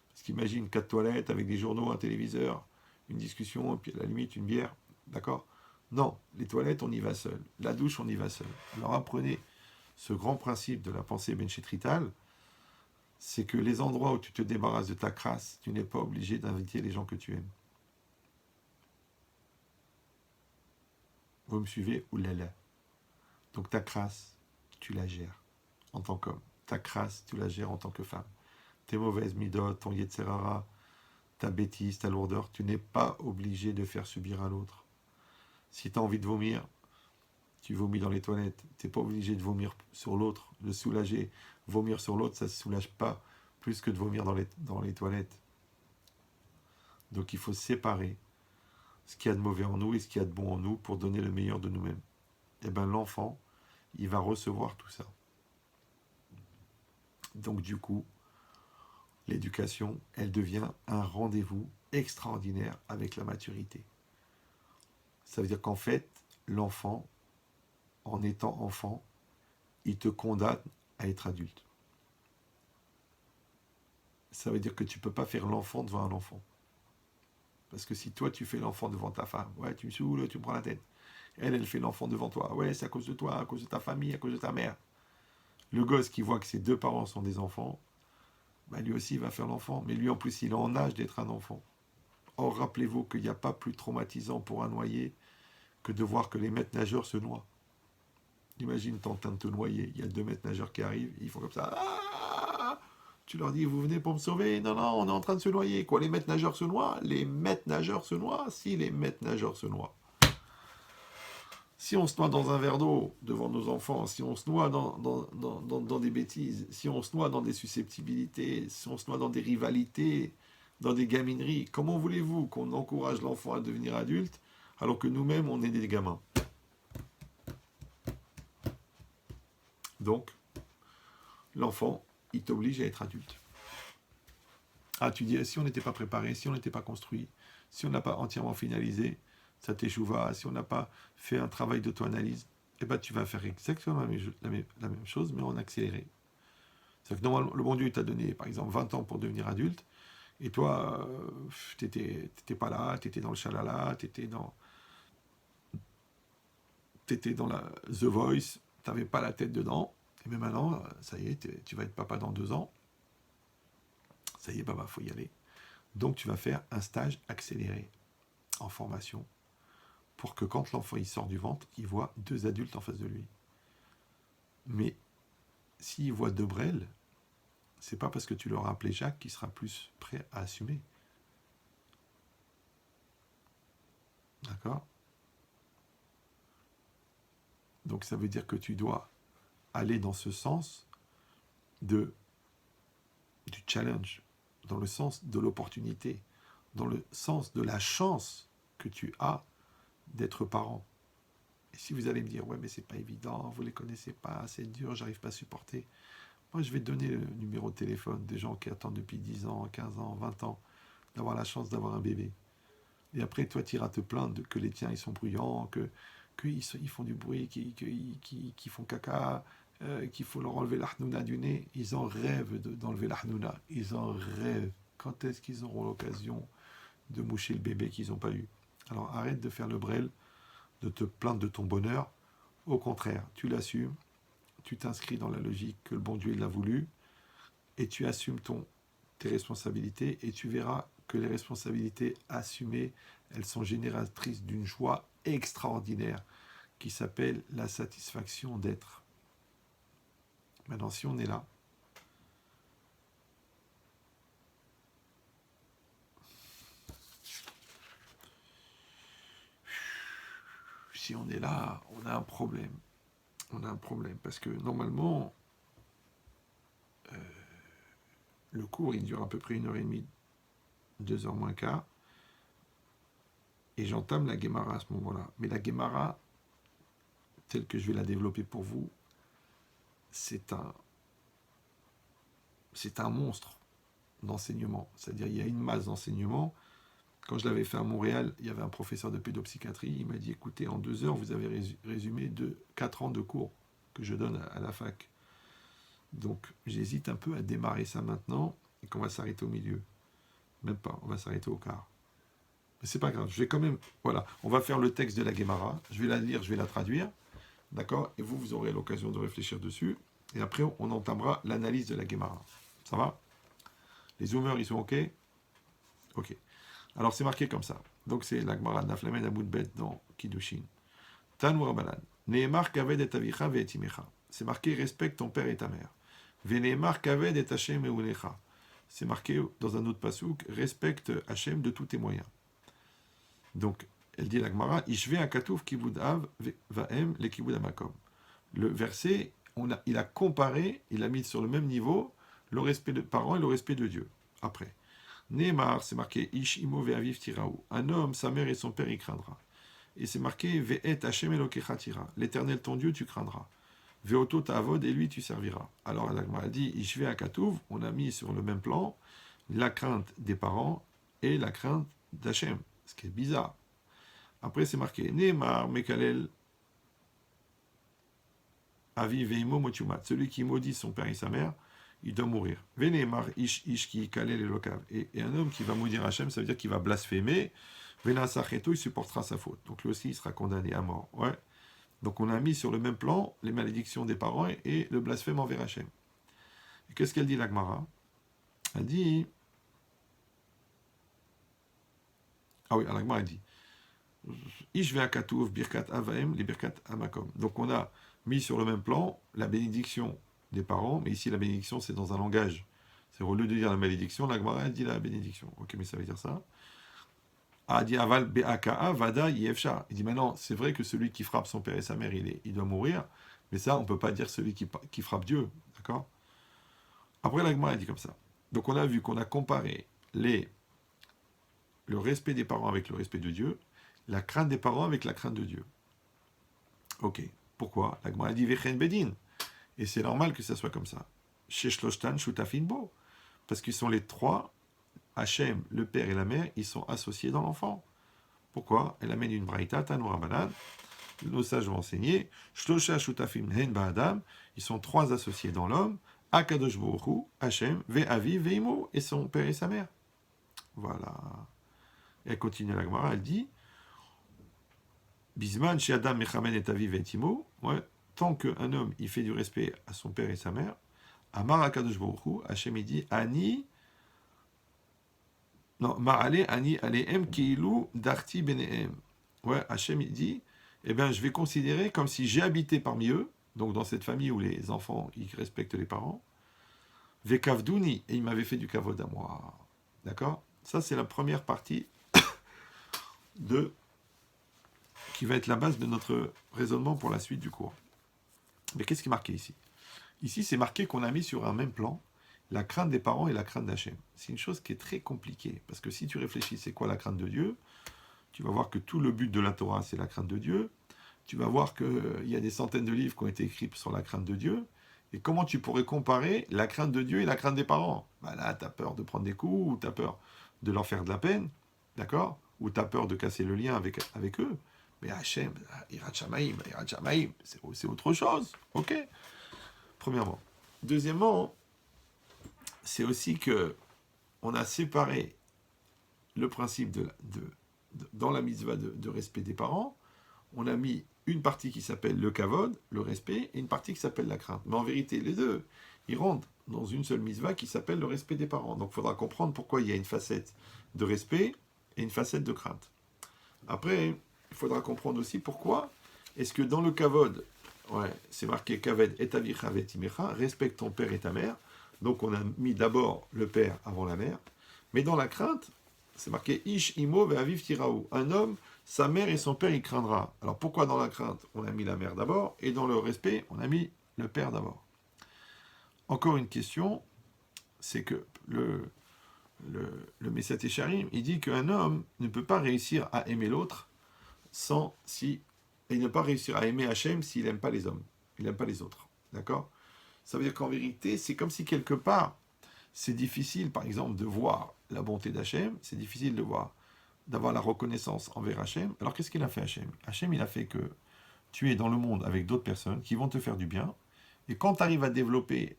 parce qu'imagine 4 toilettes avec des journaux, un téléviseur, une discussion, et puis à la limite une bière. D'accord? Non, les toilettes, on y va seul. La douche, on y va seul. Alors apprenez ce grand principe de la pensée benchetrital, c'est que les endroits où tu te débarrasses de ta crasse, tu n'es pas obligé d'inviter les gens que tu aimes. Vous me suivez? Oulala. Donc ta crasse, tu la gères en tant qu'homme. Ta crasse, tu la gères en tant que femme. Tes mauvaises midotes, ton yetserara, ta bêtise, ta lourdeur, tu n'es pas obligé de faire subir à l'autre. Si tu as envie de vomir, tu vomis dans les toilettes. Tu n'es pas obligé de vomir sur l'autre, de soulager. Vomir sur l'autre, ça ne soulage pas plus que de vomir dans les toilettes. Donc il faut séparer ce qu'il y a de mauvais en nous et ce qu'il y a de bon en nous pour donner le meilleur de nous-mêmes. Et bien l'enfant, il va recevoir tout ça. Donc du coup, l'éducation, elle devient un rendez-vous extraordinaire avec la maturité. Ça veut dire qu'en fait, l'enfant, en étant enfant, il te condamne à être adulte. Ça veut dire que tu ne peux pas faire l'enfant devant un enfant. Parce que si toi, tu fais l'enfant devant ta femme, ouais, tu me saoules, tu me prends la tête. Elle fait l'enfant devant toi. Ouais, c'est à cause de toi, à cause de ta famille, à cause de ta mère. Le gosse qui voit que ses deux parents sont des enfants, bah lui aussi, il va faire l'enfant. Mais lui, en plus, il est en âge d'être un enfant. Or, rappelez-vous qu'il n'y a pas plus traumatisant pour un noyé que de voir que les maîtres nageurs se noient. Imagine, t'es en train de te noyer, il y a 2 maîtres nageurs qui arrivent, ils font comme ça. Ah, tu leur dis, vous venez pour me sauver? Non, non, on est en train de se noyer. Quoi, les maîtres nageurs se noient? Les maîtres nageurs se noient? Si, les maîtres nageurs se noient. Si on se noie dans un verre d'eau devant nos enfants, si on se noie dans des bêtises, si on se noie dans des susceptibilités, si on se noie dans des rivalités, dans des gamineries, comment voulez-vous qu'on encourage l'enfant à devenir adulte alors que nous-mêmes, on est des gamins? Donc, l'enfant, il t'oblige à être adulte. Ah, tu dis, si on n'était pas préparé, si on n'était pas construit, si on n'a pas entièrement finalisé sa teshuva, si on n'a pas fait un travail d'auto-analyse, eh ben, tu vas faire exactement la même chose, mais en accéléré. C'est-à-dire que normalement, le bon Dieu, il t'a donné, par exemple, 20 ans pour devenir adulte, et toi, t'étais pas là, t'étais dans le chalala, t'étais dans la The Voice, t'avais pas la tête dedans, et mais maintenant, ça y est, tu vas être papa dans 2 ans, ça y est, papa, faut y aller. Donc tu vas faire un stage accéléré en formation pour que quand l'enfant il sort du ventre, il voit 2 adultes en face de lui. Mais s'il voit 2 brels, c'est pas parce que tu l'auras appelé Jacques qu'il sera plus prêt à assumer. D'accord? Donc ça veut dire que tu dois aller dans ce sens du challenge, dans le sens de l'opportunité, dans le sens de la chance que tu as d'être parent. Et si vous allez me dire, ouais, mais c'est pas évident, vous les connaissez pas, c'est dur, j'arrive pas à supporter. Moi, je vais te donner le numéro de téléphone des gens qui attendent depuis 10 ans, 15 ans, 20 ans d'avoir la chance d'avoir un bébé. Et après, toi, tu iras te plaindre que les tiens, ils sont bruyants, qu'ils font du bruit, qu'ils font caca, qu'il faut leur enlever l'ahnouna du nez. Ils en rêvent d'enlever l'ahnouna. Ils en rêvent. Quand est-ce qu'ils auront l'occasion de moucher le bébé qu'ils n'ont pas eu? Alors arrête de faire le brel, de te plaindre de ton bonheur. Au contraire, tu l'assumes, tu t'inscris dans la logique que le bon Dieu l'a voulu, et tu assumes tes responsabilités, et tu verras que les responsabilités assumées, elles sont génératrices d'une joie extraordinaire qui s'appelle la satisfaction d'être. Maintenant, si on est là, on a un problème. On a un problème parce que normalement, le cours, il dure à peu près 1h30, 2h moins quart, et j'entame la Guémara à ce moment-là. Mais la Guémara, telle que je vais la développer pour vous, c'est un monstre d'enseignement. C'est-à-dire, il y a une masse d'enseignement. Quand je l'avais fait à Montréal, il y avait un professeur de pédopsychiatrie, il m'a dit, écoutez, en 2 heures, vous avez résumé 4 ans de cours que je donne à la fac. Donc, j'hésite un peu à démarrer ça maintenant, et qu'on va s'arrêter au milieu. Même pas, on va s'arrêter au quart. Mais c'est pas grave, je vais quand même... Voilà, on va faire le texte de la Guémara, je vais la lire, je vais la traduire, d'accord? Et vous aurez l'occasion de réfléchir dessus, et après, on entamera l'analyse de la Guémara. Ça va? Les zoomers, ils sont OK? OK. Alors, c'est marqué comme ça. Donc, c'est la Gemara Naflamed Amoudbet dans Kiddushin. Tanu Rabbanan. Nehemar kaved et avicha ve'etimecha. C'est marqué respecte ton père et ta mère. Ve'nehemar kaved et Hashem eulecha. C'est marqué dans un autre pasouk respecte Hashem de tous tes moyens. Donc, elle dit la Gemara Ishve akatouf kibud av va'em le kibud amakom. Le verset, il a comparé, il a mis sur le même niveau le respect de parents et le respect de Dieu. Après. Nehemar, c'est marqué Ish imo ve'aviv tiraou. Un homme, sa mère et son père, il craindra. Et c'est marqué Ve'et Hashem Elokecha tira. L'Éternel ton Dieu, tu craindras. Ve'oto ta'avod, et lui, tu serviras. Alors, la Gemara dit Ishve akatouv, on a mis sur le même plan la crainte des parents et la crainte d'Hachem. Ce qui est bizarre. Après, c'est marqué Nehemar Mekalel Avi Ve'imo Motumat. Celui qui maudit son père et sa mère, il doit mourir. Ve'nehemar Ish ki kalel elokav. Et un homme qui va maudire Hachem, ça veut dire qu'il va blasphémer. Ve'nasacheto, il supportera sa faute. Donc lui aussi, il sera condamné à mort. Ouais. Donc on a mis sur le même plan les malédictions des parents et le blasphème envers Hachem. Et qu'est-ce qu'elle dit, la Gemara? Elle dit... Ah oui, la Gemara, elle dit Ish ve'akatouv birkat avaim li birkat amakom. Donc on a mis sur le même plan la bénédiction des parents, mais ici la bénédiction c'est dans un langage. C'est au lieu de dire la malédiction, la Gemara elle dit la bénédiction. Ok, mais ça veut dire ça. Ah, dit aval be'aka vada yefsha. Il dit maintenant c'est vrai que celui qui frappe son père et sa mère il doit mourir, mais ça on peut pas dire celui qui frappe Dieu, d'accord? Après la Gemara elle dit comme ça. Donc on a vu qu'on a comparé le respect des parents avec le respect de Dieu, la crainte des parents avec la crainte de Dieu. Ok. Pourquoi? La Gemara dit Vechen Bedin. Et c'est normal que ça soit comme ça. Sheshloshtan Shutafin Bo. Parce qu'ils sont les trois, Hachem, le père et la mère, ils sont associés dans l'enfant. Pourquoi? Elle amène une braïta, Tanu Rabbanan. Nos sages vont enseigner Shlosha Shutafim Hen Ba'adam. Ils sont trois associés dans l'homme. Akadosh Baruch Hu, Hachem, Ve'avi, Ve'imo. Et son père et sa mère. Voilà. Et elle continue la Gemara, elle dit Bisman, chez Adam, Mechamen et Aviv et Timo, ouais, tant qu'un homme il fait du respect à son père et sa mère, Amar Akadosh Baruch Hu, Hachem il dit Ani, non, Ma'ale, Ani, Alehem, Keilu, Darti, Benehem. Ouais, Hachem il dit eh bien, je vais considérer comme si j'ai habité parmi eux, donc dans cette famille où les enfants ils respectent les parents, Vekavduni, et il m'avait fait du kavod à moi. D'accord? Ça, c'est la première partie de qui va être la base de notre raisonnement pour la suite du cours. Mais qu'est-ce qui est marqué ici? Ici, c'est marqué qu'on a mis sur un même plan la crainte des parents et la crainte d'Hachem. C'est une chose qui est très compliquée, parce que si tu réfléchis, c'est quoi la crainte de Dieu? Tu vas voir que tout le but de la Torah, c'est la crainte de Dieu. Tu vas voir qu'il y a des centaines de livres qui ont été écrits sur la crainte de Dieu. Et comment tu pourrais comparer la crainte de Dieu et la crainte des parents? Bah là, tu as peur de prendre des coups, ou tu as peur de leur faire de la peine, d'accord? Ou tu as peur de casser le lien avec eux. Mais Hachem, Hirat Shamaim, c'est autre chose, ok? Premièrement. Deuxièmement, c'est aussi que on a séparé le principe dans la mitzvah de respect des parents, on a mis une partie qui s'appelle le kavod, le respect, et une partie qui s'appelle la crainte. Mais en vérité, les deux, ils rentrent dans une seule mitzvah qui s'appelle le respect des parents. Donc il faudra comprendre pourquoi il y a une facette de respect et une facette de crainte. Après, il faudra comprendre aussi pourquoi est-ce que dans le kavod, c'est marqué kaved et avicha vetimecha, respecte ton père et ta mère. Donc on a mis d'abord le père avant la mère. Mais dans la crainte, c'est marqué ish imo ve'aviv tiraou. Un homme, sa mère et son père, il craindra. Alors pourquoi dans la crainte, on a mis la mère d'abord, et dans le respect, on a mis le père d'abord? Encore une question, c'est que le Messet Echarim, il dit qu'un homme ne peut pas réussir à aimer l'autre et ne pas réussir à aimer Hachem s'il n'aime pas les hommes, il n'aime pas les autres. D'accord? Ça veut dire qu'en vérité, c'est comme si quelque part, c'est difficile, par exemple, de voir la bonté d'Hachem, c'est difficile d'avoir la reconnaissance envers Hachem. Alors qu'est-ce qu'il a fait Hachem? Hachem, il a fait que tu es dans le monde avec d'autres personnes qui vont te faire du bien, et quand tu arrives à développer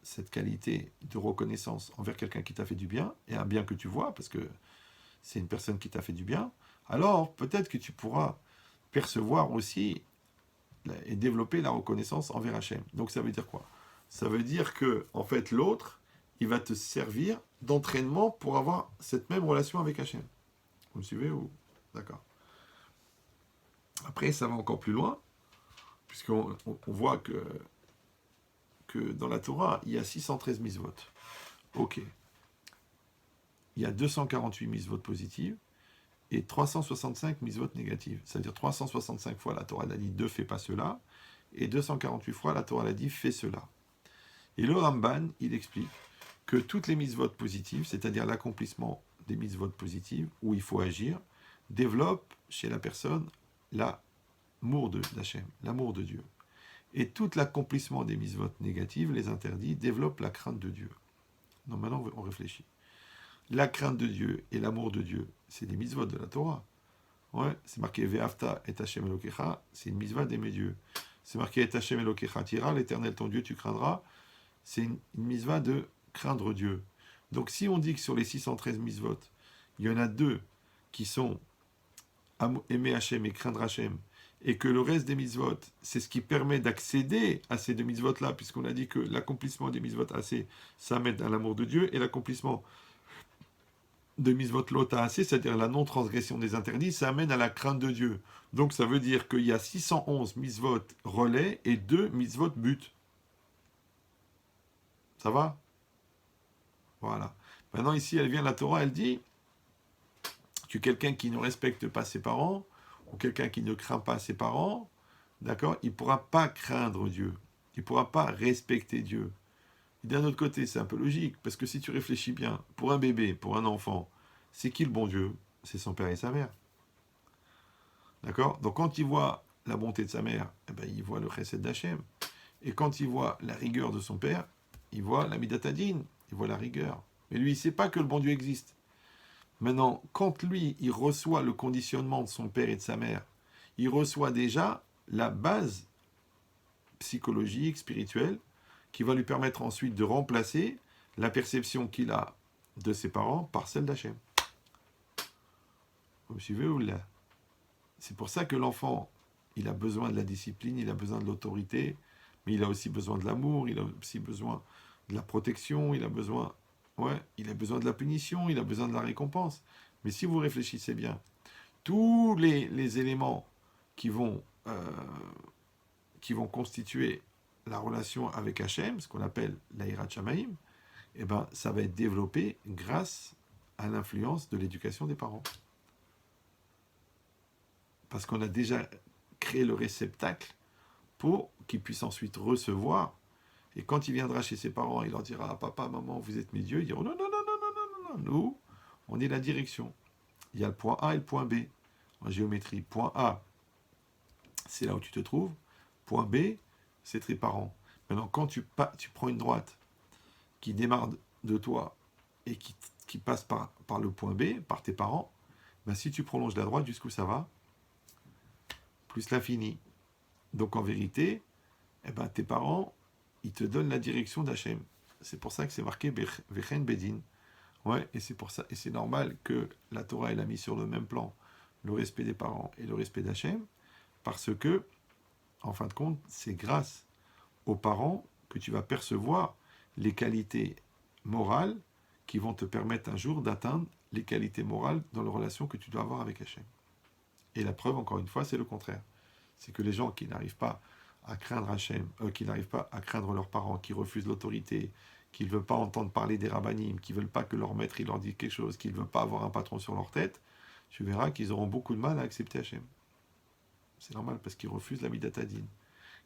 cette qualité de reconnaissance envers quelqu'un qui t'a fait du bien, et un bien que tu vois, parce que c'est une personne qui t'a fait du bien, alors peut-être que tu pourras percevoir aussi et développer la reconnaissance envers Hachem. Donc ça veut dire quoi? Ça veut dire que, en fait, l'autre, il va te servir d'entraînement pour avoir cette même relation avec Hachem. Vous me suivez ou... D'accord. Après, ça va encore plus loin, puisqu'on voit que dans la Torah, il y a 613 mitzvot. Ok. Il y a 248 mitzvot positives et 365 mitzvot négatives. C'est-à-dire 365 fois la Torah a dit ne fais pas cela, et 248 fois la Torah a dit fais cela. Et le Ramban, il explique que toutes les mitzvot positives, c'est-à-dire l'accomplissement des mitzvot positives, où il faut agir, développent chez la personne l'amour d'Hachem, l'amour de Dieu. Et tout l'accomplissement des mitzvot négatives, les interdits, développe la crainte de Dieu. Donc maintenant, on réfléchit. La crainte de Dieu et l'amour de Dieu, c'est des mitzvot de la Torah. Ouais, c'est marqué Ve'afta et Hashem Elokecha, c'est une mitzvah d'aimer Dieu. C'est marqué et Hashem Elokecha tira, l'Éternel ton Dieu tu craindras, c'est une mitzvah de craindre Dieu. Donc si on dit que sur les 613 mitzvot, il y en a deux qui sont aimer Hashem et craindre Hashem, et que le reste des mitzvot, c'est ce qui permet d'accéder à ces deux mitzvot-là, puisqu'on a dit que l'accomplissement des mitzvot assez, ça mène à l'amour de Dieu, et l'accomplissement de mitzvot lota assez, c'est-à-dire la non-transgression des interdits, ça amène à la crainte de Dieu. Donc ça veut dire qu'il y a 611 mitzvot relais et 2 mitzvot but. Ça va? Voilà. Maintenant ici, elle vient, la Torah, elle dit que quelqu'un qui ne respecte pas ses parents, ou quelqu'un qui ne craint pas ses parents, d'accord, il ne pourra pas craindre Dieu. Il ne pourra pas respecter Dieu. Et d'un autre côté, c'est un peu logique, parce que si tu réfléchis bien, pour un bébé, pour un enfant, c'est qui le bon Dieu? C'est son père et sa mère. D'accord? Donc quand il voit la bonté de sa mère, eh ben, il voit le chesed d'Hachem. Et quand il voit la rigueur de son père, il voit la midat hadin, il voit la rigueur. Mais lui, il ne sait pas que le bon Dieu existe. Maintenant, quand lui, il reçoit le conditionnement de son père et de sa mère, il reçoit déjà la base psychologique, spirituelle, qui va lui permettre ensuite de remplacer la perception qu'il a de ses parents par celle d'Hachem. Vous me suivez ou là? C'est pour ça que l'enfant, il a besoin de la discipline, il a besoin de l'autorité, mais il a aussi besoin de l'amour, il a aussi besoin de la protection, il a besoin de la punition, il a besoin de la récompense. Mais si vous réfléchissez bien, tous les éléments qui vont constituer la relation avec Hachem, ce qu'on appelle l'Hirat Shamaim, eh ben, ça va être développé grâce à l'influence de l'éducation des parents. parce qu'on a déjà créé le réceptacle pour qu'il puisse ensuite recevoir. Et quand il viendra chez ses parents, il leur dira ah, papa, maman, vous êtes mes dieux. Ils diront non, non, non, non, non, non, non, non, nous, on est la direction. Il y a le point A et le point B. En géométrie, point A, c'est là où tu te trouves. Point B, c'est tes parents. Maintenant, quand tu prends une droite qui démarre de toi et qui passe par le point B, par tes parents, ben, si tu prolonges la droite jusqu'où ça va, plus l'infini. Donc en vérité, eh ben, tes parents, ils te donnent la direction d'Hachem. C'est pour ça que c'est marqué Vechen Bedin. Ouais, et c'est pour ça, et c'est normal que la Torah elle a mis sur le même plan le respect des parents et le respect d'Hachem, parce que, en fin de compte, c'est grâce aux parents que tu vas percevoir les qualités morales qui vont te permettre un jour d'atteindre les qualités morales dans la relation que tu dois avoir avec Hachem. Et la preuve, encore une fois, c'est le contraire. C'est que les gens qui n'arrivent pas à craindre Hachem, qui n'arrivent pas à craindre leurs parents, qui refusent l'autorité, qui ne veulent pas entendre parler des rabbinim, qui ne veulent pas que leur maître il leur dise quelque chose, qui ne veulent pas avoir un patron sur leur tête, tu verras qu'ils auront beaucoup de mal à accepter Hachem. C'est normal parce qu'ils refusent la midatadine.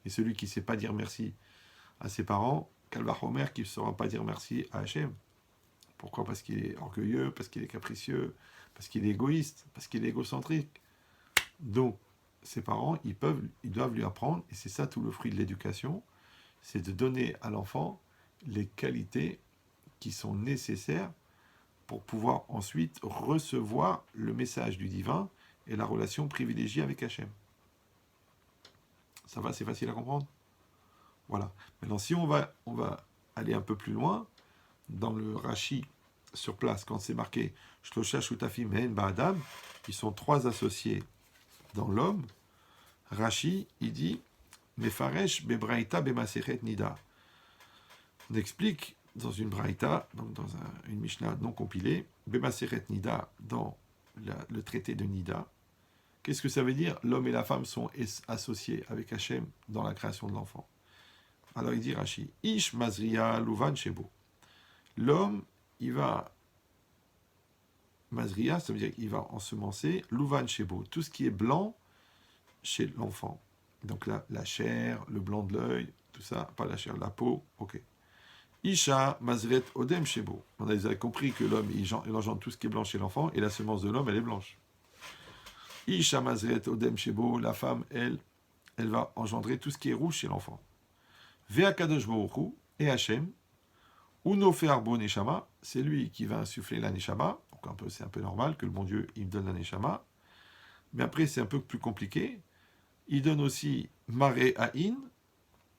Et celui qui ne sait pas dire merci à ses parents, Kalvach Omer, qui ne saura pas dire merci à Hachem. Pourquoi? Parce qu'il est orgueilleux, parce qu'il est capricieux, parce qu'il est égoïste, parce qu'il est égocentrique. Donc, ses parents, ils doivent lui apprendre, et c'est ça tout le fruit de l'éducation, c'est de donner à l'enfant les qualités qui sont nécessaires pour pouvoir ensuite recevoir le message du divin et la relation privilégiée avec Hachem. Ça va, c'est facile à comprendre? Voilà. Maintenant, si on va aller un peu plus loin, dans le Rashi, sur place, quand c'est marqué Shlosha Shutafim Hen Ba'adam, ils sont trois associés dans l'homme, Rashi, il dit Mefaresh Bebraïta Bemasechet Nida. On explique dans une Braïta, donc dans une Mishnah non compilée, Bemasechet Nida, dans le traité de Nida. Qu'est-ce que ça veut dire? L'homme et la femme sont associés avec Hachem dans la création de l'enfant. Alors il dit Rashi, Ish Mazria Louvan Shebo. L'homme, il va, Mazria, ça veut dire qu'il va ensemencer, Louvan Shebo, tout ce qui est blanc chez l'enfant. Donc la chair, le blanc de l'œil, tout ça, pas la chair, la peau, ok. Isha Mazret Odem Shebo. On a déjà compris que l'homme, il engendre tout ce qui est blanc chez l'enfant, et la semence de l'homme, elle est blanche. Isha Mazret Odem Shebo, la femme, elle va engendrer tout ce qui est rouge chez l'enfant. Vea Kadosh Baruch Hu, et Hachem, Uno Fearbo Neshama, c'est lui qui va insuffler la Neshama, donc c'est un peu normal que le bon Dieu, il me donne la Neshama, mais après c'est un peu plus compliqué, il donne aussi Mare Aïn,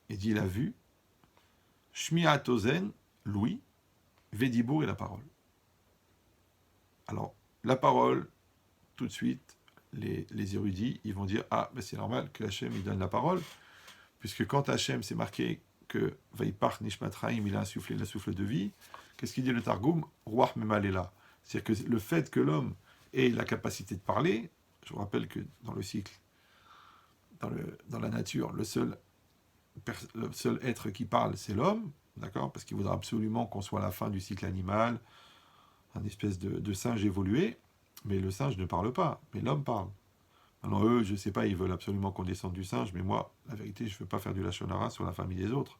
il dit la vue, Shmiat Ozen, l'ouïe, Vedibour et la parole. Alors, la parole, tout de suite, les érudits, ils vont dire, ah, ben c'est normal que Hachem, il donne la parole, puisque quand Hachem, c'est marqué que Vaipach Nishmatraim, il a insufflé le souffle de vie, qu'est-ce qu'il dit le Targum? Ruach Memalela. C'est-à-dire que le fait que l'homme ait la capacité de parler, je vous rappelle que dans le cycle, dans la nature, le seul être qui parle, c'est l'homme, d'accord? Parce qu'il voudra absolument qu'on soit à la fin du cycle animal, un espèce de singe évolué, mais le singe ne parle pas, mais l'homme parle. Alors eux, je ne sais pas, ils veulent absolument qu'on descende du singe, mais moi, la vérité, je ne veux pas faire du lachon hara sur la famille des autres.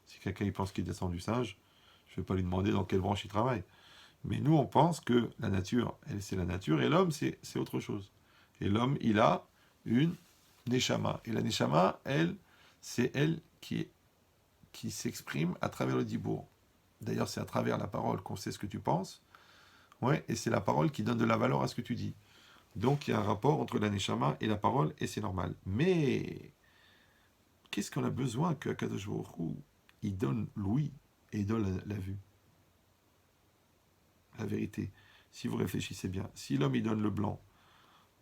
Si quelqu'un il pense qu'il descend du singe, je ne vais pas lui demander dans quelle branche il travaille. Mais nous, on pense que la nature, elle, c'est la nature, et l'homme, c'est autre chose. Et l'homme, il a une neshama. Et la neshama, elle, c'est elle qui s'exprime à travers le dibour. D'ailleurs, c'est à travers la parole qu'on sait ce que tu penses. Ouais, et c'est la parole qui donne de la valeur à ce que tu dis. Donc, il y a un rapport entre la neshama et la parole, et c'est normal. Mais, qu'est-ce qu'on a besoin que Akadosh Baruch Hu, il donne l'ouïe et il donne la vue? La vérité, si vous réfléchissez bien, si l'homme il donne le blanc,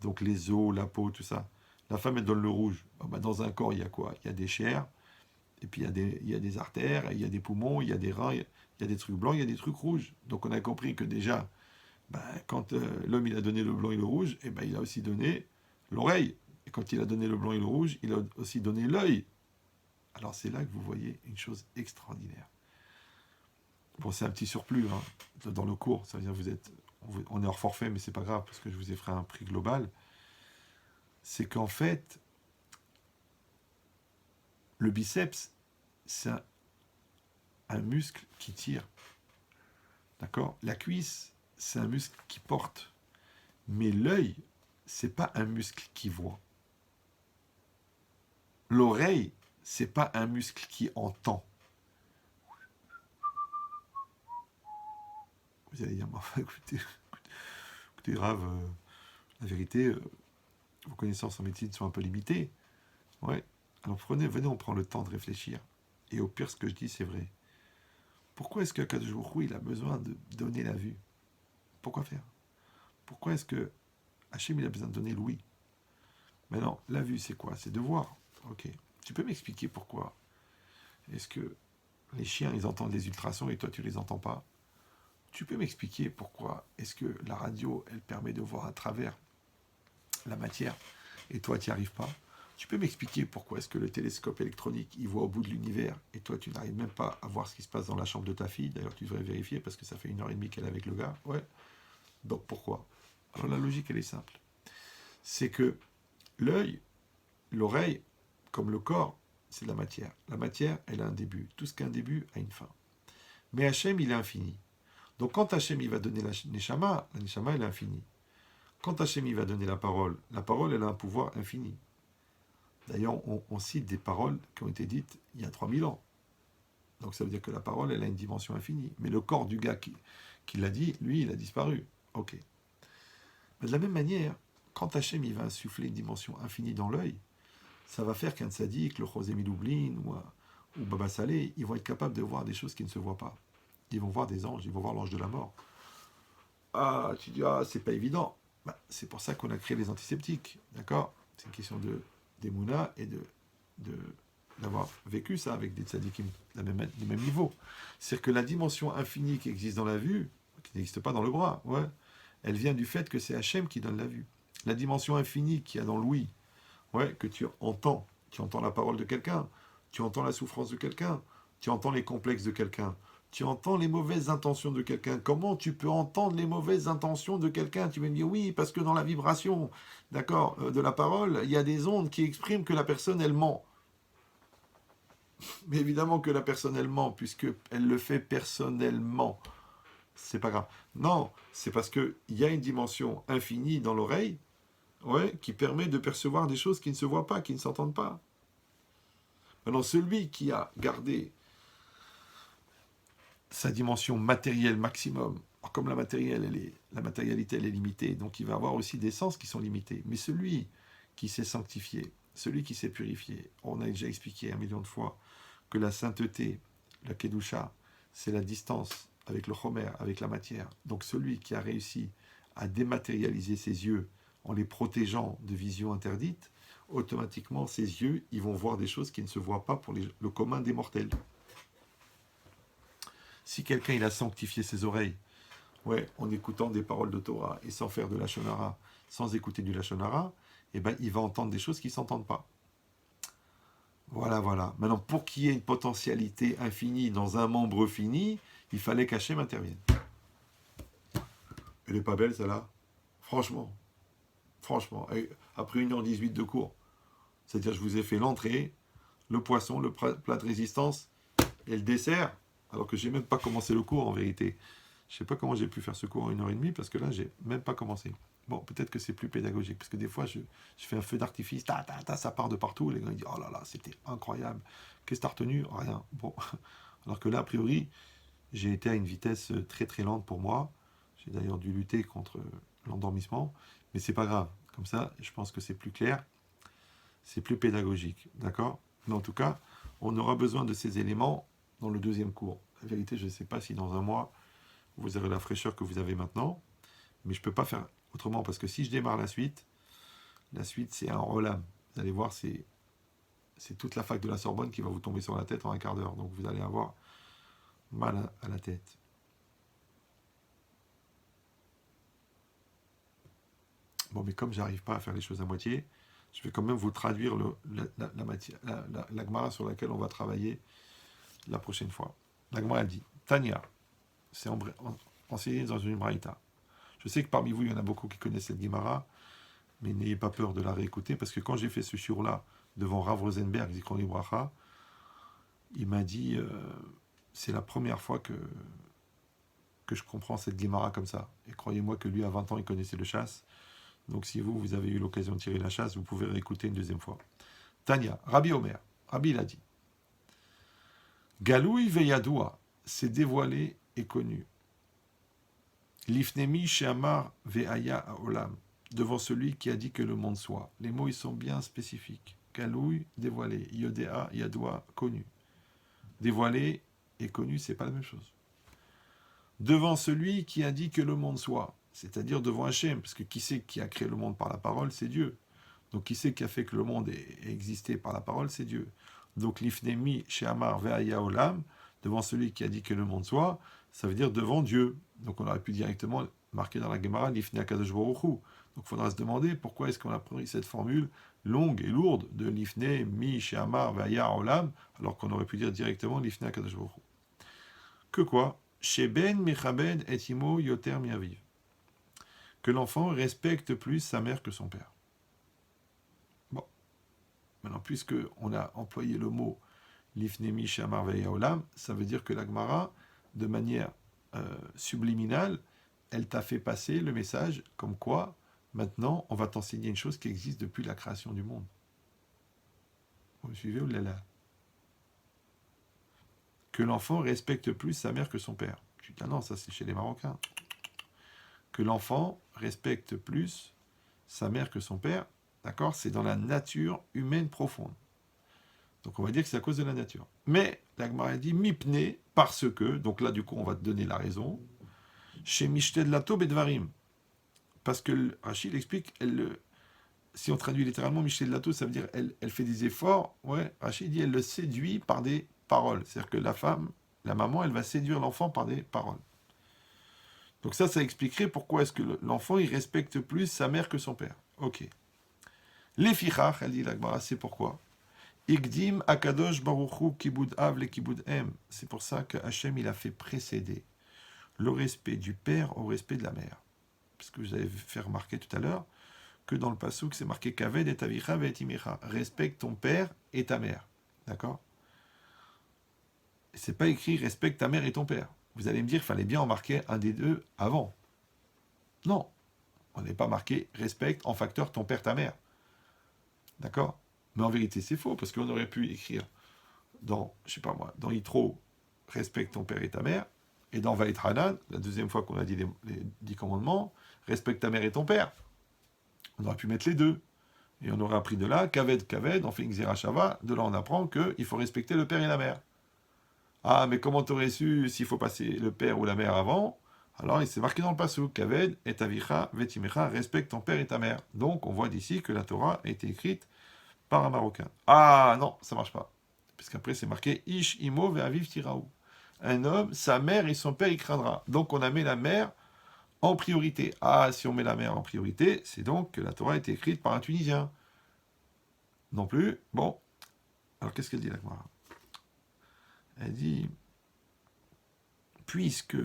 donc les os, la peau, tout ça, la femme elle donne le rouge, dans un corps il y a quoi? Il y a des chairs, et puis il y a des artères, il y a des poumons, il y a des reins, il y a des trucs blancs, il y a des trucs rouges. Donc on a compris que déjà, quand l'homme il a donné le blanc et le rouge, il a aussi donné l'oreille. Et quand il a donné le blanc et le rouge, il a aussi donné l'œil. Alors c'est là que vous voyez une chose extraordinaire. Bon, c'est un petit surplus dans le cours, ça veut dire on est hors forfait, mais c'est pas grave parce que je vous ai fait un prix global. c'est qu'en fait, le biceps, c'est un muscle qui tire. D'accord? La cuisse, c'est un muscle qui porte. Mais l'œil, c'est pas un muscle qui voit. L'oreille, c'est pas un muscle qui entend. Vous allez dire, enfin, écoutez grave, la vérité, vos connaissances en médecine sont un peu limitées. Ouais. Alors venez, on prend le temps de réfléchir. Et au pire, ce que je dis, c'est vrai. Pourquoi est-ce qu'Akadosh Baruch Hu, il a besoin de donner la vue? Pourquoi faire? Pourquoi est-ce que Hachem, il a besoin de donner l'ouïe? Maintenant, la vue, c'est quoi? C'est de voir. Ok. Tu peux m'expliquer pourquoi? Est-ce que les chiens, ils entendent les ultrasons et toi, tu les entends pas? Tu peux m'expliquer pourquoi est-ce que la radio, elle permet de voir à travers la matière et toi, tu n'y arrives pas? Tu peux m'expliquer pourquoi est-ce que le télescope électronique, il voit au bout de l'univers et toi, tu n'arrives même pas à voir ce qui se passe dans la chambre de ta fille? D'ailleurs, tu devrais vérifier parce que ça fait 1h30 qu'elle est avec le gars. Ouais. Donc, pourquoi? Alors, la logique, elle est simple. C'est que l'œil, l'oreille, comme le corps, c'est de la matière. La matière, elle a un début. Tout ce qui a un début a une fin. Mais Hachem, il est infini. Donc, quand Hachem, il va donner la neshama, elle est infinie. Quand Hachem, il va donner la parole, elle a un pouvoir infini. D'ailleurs, on cite des paroles qui ont été dites il y a 3000 ans. Donc ça veut dire que la parole, elle a une dimension infinie. Mais le corps du gars qui l'a dit, lui, il a disparu. Ok. Mais de la même manière, quand Hachem, il va insuffler une dimension infinie dans l'œil, ça va faire qu'un tzaddik, le Chosé Miloublin ou Baba Salé, ils vont être capables de voir des choses qui ne se voient pas. Ils vont voir des anges, ils vont voir l'ange de la mort. Ah, tu dis, c'est pas évident. C'est pour ça qu'on a créé les antiseptiques. D'accord? C'est une question d'Emouna et d'avoir vécu ça avec des tzadikim du même niveau. C'est-à-dire que la dimension infinie qui existe dans la vue, qui n'existe pas dans le bras, ouais, elle vient du fait que c'est Hachem qui donne la vue. La dimension infinie qu'il y a dans l'ouïe, ouais, que tu entends la parole de quelqu'un, tu entends la souffrance de quelqu'un, tu entends les complexes de quelqu'un, tu entends les mauvaises intentions de quelqu'un. Comment tu peux entendre les mauvaises intentions de quelqu'un? Tu vas me dire oui, parce que dans la vibration, d'accord, de la parole, il y a des ondes qui expriment que la personne, elle ment. Mais évidemment que la personne, elle ment, puisqu'elle le fait personnellement. C'est pas grave. Non, c'est parce qu'il y a une dimension infinie dans l'oreille, ouais, qui permet de percevoir des choses qui ne se voient pas, qui ne s'entendent pas. Maintenant, celui qui a gardé sa dimension matérielle maximum, comme la matérialité elle est limitée, donc il va avoir aussi des sens qui sont limités. Mais celui qui s'est sanctifié, celui qui s'est purifié, on a déjà expliqué 1 million de fois que la sainteté, la kedusha, c'est la distance avec le chomer, avec la matière. Donc celui qui a réussi à dématérialiser ses yeux en les protégeant de visions interdites, automatiquement ses yeux, ils vont voir des choses qui ne se voient pas pour le commun des mortels. Si quelqu'un il a sanctifié ses oreilles, ouais, en écoutant des paroles de Torah et sans faire de la shonara, sans écouter du lachonara, eh ben, il va entendre des choses qui ne s'entendent pas. Voilà. Maintenant, pour qu'il y ait une potentialité infinie dans un membre fini, il fallait qu'Hachem intervienne. Elle n'est pas belle, celle-là? Franchement. Après 1h18 de cours, c'est-à-dire je vous ai fait l'entrée, le poisson, le plat de résistance et le dessert, alors que j'ai même pas commencé le cours en vérité. Je sais pas comment j'ai pu faire ce cours en 1h30 parce que là j'ai même pas commencé. Bon, peut-être que c'est plus pédagogique parce que des fois je fais un feu d'artifice, ça part de partout. Les gens ils disent oh là là, c'était incroyable. Qu'est-ce que t'as retenu? Rien. Bon, alors que là a priori j'ai été à une vitesse très très lente pour moi. J'ai d'ailleurs dû lutter contre l'endormissement, mais c'est pas grave. Comme ça, je pense que c'est plus clair, c'est plus pédagogique, d'accord? Mais en tout cas, on aura besoin de ces éléments dans le deuxième cours. La vérité, je ne sais pas si dans un mois, vous aurez la fraîcheur que vous avez maintenant, mais je ne peux pas faire autrement, parce que si je démarre la suite, c'est un rolam. Vous allez voir, c'est toute la fac de la Sorbonne qui va vous tomber sur la tête en un quart d'heure, donc vous allez avoir mal à la tête. Bon, mais comme j'arrive pas à faire les choses à moitié, je vais quand même vous traduire la Gemara sur laquelle on va travailler la prochaine fois. La Gemara dit Tania, c'est enseigné dans une braïta. Je sais que parmi vous, il y en a beaucoup qui connaissent cette Gemara. mais n'ayez pas peur de la réécouter, parce que quand j'ai fait ce shiur-là devant Rav Rosenberg, Zikron Libracha, il m'a dit, c'est la première fois que je comprends cette Gemara comme ça. Et croyez-moi que lui, à 20 ans, il connaissait le chasse. Donc si vous avez eu l'occasion de tirer la chasse, vous pouvez réécouter une deuxième fois. Tania, Rabbi Omer, Rabbi il a dit, Galoui veyadoua, c'est dévoilé et connu. L'ifnemi she'amar ve'aya ha'olam, devant celui qui a dit que le monde soit. Les mots, ils sont bien spécifiques. Galoui, dévoilé. Yodéa, yadoua, connu. Dévoilé et connu, c'est pas la même chose. Devant celui qui a dit que le monde soit, c'est-à-dire devant Hachem, parce que qui c'est qui a créé le monde par la parole, c'est Dieu. Donc qui c'est qui a fait que le monde ait existé par la parole, c'est Dieu. Donc l'ifnemi she'amar ve'aya olam, devant celui qui a dit que le monde soit, ça veut dire devant Dieu. Donc on aurait pu directement marquer dans la Gemara l'ifne akadosh baruch hu. Donc il faudra se demander pourquoi est-ce qu'on a pris cette formule longue et lourde de l'ifne mi she'amar ve'aya olam, alors qu'on aurait pu dire directement l'ifne akadosh baruch hu. Que quoi? Sheben mechabed et imo yoter miaviv. Que l'enfant respecte plus sa mère que son père. Bon, maintenant puisque on a employé le mot l'ifnemi she'amar ve'aya olam, ça veut dire que la Gemara, de manière subliminale, elle t'a fait passer le message comme quoi, maintenant, on va t'enseigner une chose qui existe depuis la création du monde. Vous me suivez ou là? Que l'enfant respecte plus sa mère que son père. Je dis, ah non, ça c'est chez les Marocains. Que l'enfant respecte plus sa mère que son père, d'accord? C'est dans la nature humaine profonde. Donc on va dire que c'est à cause de la nature. Mais la Gemara dit mipne, parce que, donc là du coup on va te donner la raison, chez Mishted Lato Bedvarim. Parce que Rachid explique, si on traduit littéralement Mishted Lato, ça veut dire elle fait des efforts, ouais, Rachid dit elle le séduit par des paroles. C'est-à-dire que la femme, la maman, elle va séduire l'enfant par des paroles. Donc ça expliquerait pourquoi est-ce que l'enfant il respecte plus sa mère que son père. Ok. Les fichach, elle dit la Gemara, c'est pourquoi. Igdim akadosh baruchu kibud av le kibud em. C'est pour ça que Hachem il a fait précéder le respect du père au respect de la mère. Parce que vous avez fait remarquer tout à l'heure que dans le passouk c'est marqué kaved et avicha ve imecha. Respecte ton père et ta mère. D'accord? C'est pas écrit respecte ta mère et ton père. Vous allez me dire qu'il fallait bien en marquer un des deux avant. Non. On n'est pas marqué respecte en facteur ton père, ta mère. D'accord? Mais en vérité, c'est faux, parce qu'on aurait pu écrire dans, je sais pas moi, dans Yitro, respecte ton père et ta mère, et dans Vaïtranan, la deuxième fois qu'on a dit les 10 commandements, respecte ta mère et ton père. On aurait pu mettre les deux. Et on aurait appris de là, kaved, on fait une xerashava, de là on apprend qu'il faut respecter le père et la mère. Ah, mais comment t'aurais su s'il faut passer le père ou la mère avant? Alors, il s'est marqué dans le passou, kaved et avicha vetimecha, respecte ton père et ta mère. Donc, on voit d'ici que la Torah a été écrite par un Marocain. Ah non, ça marche pas. Parce qu'après c'est marqué Ish imo ve'aviv tiraou. Un homme, sa mère et son père il craindra. Donc on a mis la mère en priorité. Ah, si on met la mère en priorité, c'est donc que la Torah a été écrite par un Tunisien. Non plus. Bon. Alors qu'est-ce qu'elle dit la Gemara? Elle dit puisque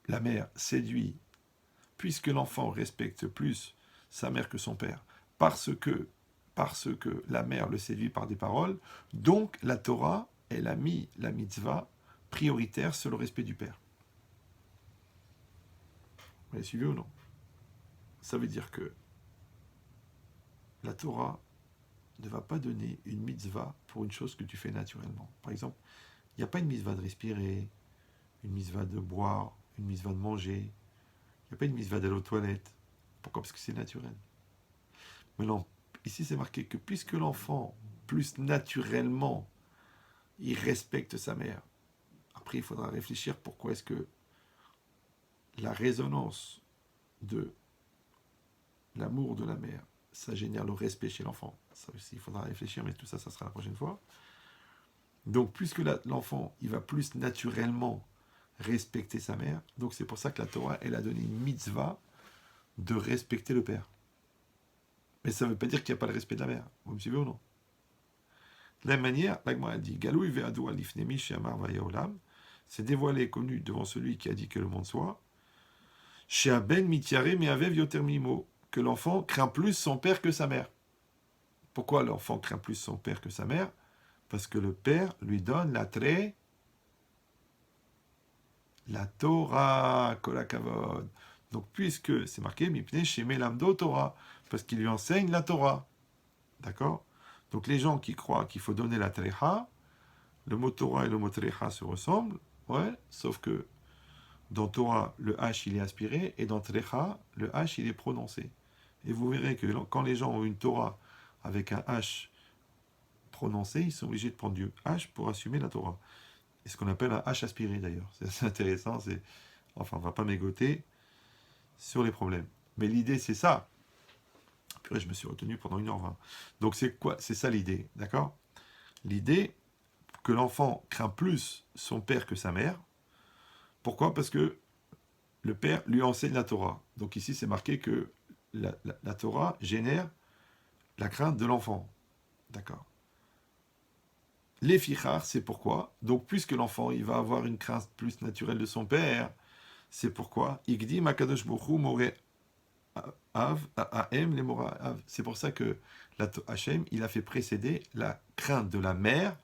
la mère séduit, puisque l'enfant respecte plus sa mère que son père, parce que la mère le séduit par des paroles, donc la Torah, elle a mis la mitzvah prioritaire sur le respect du père. Vous m'avez suivi ou non? Ça veut dire que la Torah ne va pas donner une mitzvah pour une chose que tu fais naturellement. Par exemple, il n'y a pas une mitzvah de respirer, une mitzvah de boire, une mitzvah de manger, il n'y a pas une mitzvah d'aller aux toilettes. Pourquoi? Parce que c'est naturel. Mais non, ici c'est marqué que puisque l'enfant, plus naturellement, il respecte sa mère, après il faudra réfléchir pourquoi est-ce que la résonance de l'amour de la mère, ça génère le respect chez l'enfant. Ça aussi, il faudra réfléchir, mais tout ça, ça sera la prochaine fois. Donc, puisque l'enfant, il va plus naturellement respecter sa mère, donc c'est pour ça que la Torah, elle a donné une mitzvah de respecter le père. Mais ça ne veut pas dire qu'il n'y a pas le respect de la mère. Vous me suivez ou non? De la même manière, l'Agma dit Galou ve'adou alifnemi she'amar vayaolam, c'est dévoilé et connu devant celui qui a dit que le monde soit. Chez Aben Mitiare Meavev Yoter Mimo, que l'enfant craint plus son père que sa mère. Pourquoi l'enfant craint plus son père que sa mère? Parce que le père lui donne la Torah, Kolakavod. Donc, puisque c'est marqué, Mipne chez Melamdo Torah, parce qu'il lui enseigne la Torah. D'accord? Donc, les gens qui croient qu'il faut donner la Trecha, le mot Torah et le mot Trecha se ressemblent, ouais, sauf que dans Torah, le H il est aspiré, et dans Trecha, le H il est prononcé. Et vous verrez que quand les gens ont une Torah avec un H prononcé, ils sont obligés de prendre du H pour assumer la Torah. Et ce qu'on appelle un H aspiré d'ailleurs. C'est assez intéressant, enfin on va pas mégoter sur les problèmes. Mais l'idée c'est ça. Purée, je me suis retenu pendant 1h20. Donc c'est quoi? C'est ça l'idée, d'accord? L'idée que l'enfant craint plus son père que sa mère. Pourquoi? Parce que le père lui enseigne la Torah. Donc ici c'est marqué que la Torah génère la crainte de l'enfant. D'accord? Les fichar, c'est pourquoi. Donc puisque l'enfant il va avoir une crainte plus naturelle de son père, c'est pourquoi Igdim Akadosh Borou More Av Aem les Mora Av. C'est pour ça que Hachem il a fait précéder la crainte de la mère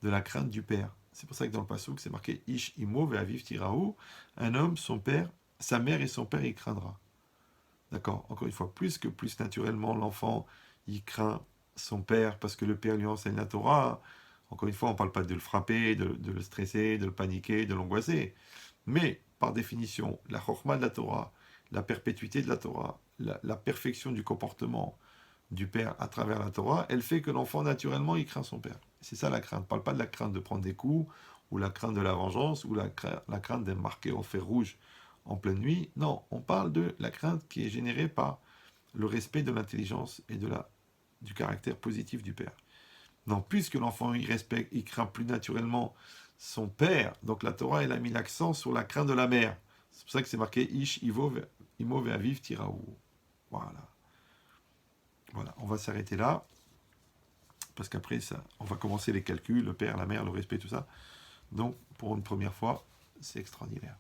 de la crainte du père. C'est pour ça que dans le passouk c'est marqué Ish Imo Ve'aviv Tiraou, un homme, son père, sa mère et son père il craindra. D'accord? Encore une fois, plus naturellement l'enfant il craint son père parce que le père lui enseigne la Torah. Encore une fois, on ne parle pas de le frapper, de le stresser, de le paniquer, de l'angoisser. Mais, par définition, la chorma de la Torah, la perpétuité de la Torah, la perfection du comportement du père à travers la Torah, elle fait que l'enfant, naturellement, il craint son père. C'est ça la crainte. On ne parle pas de la crainte de prendre des coups, ou la crainte de la vengeance, ou la crainte d'être marqué au fer rouge en pleine nuit. Non, on parle de la crainte qui est générée par le respect de l'intelligence et du caractère positif du père. Non, puisque l'enfant il respecte, il craint plus naturellement son père, donc la Torah elle a mis l'accent sur la crainte de la mère. C'est pour ça que c'est marqué Ish Imo Ve'aviv Tiraou. Voilà. Voilà, on va s'arrêter là, parce qu'après ça, on va commencer les calculs, le père, la mère, le respect, tout ça. Donc, pour une première fois, c'est extraordinaire.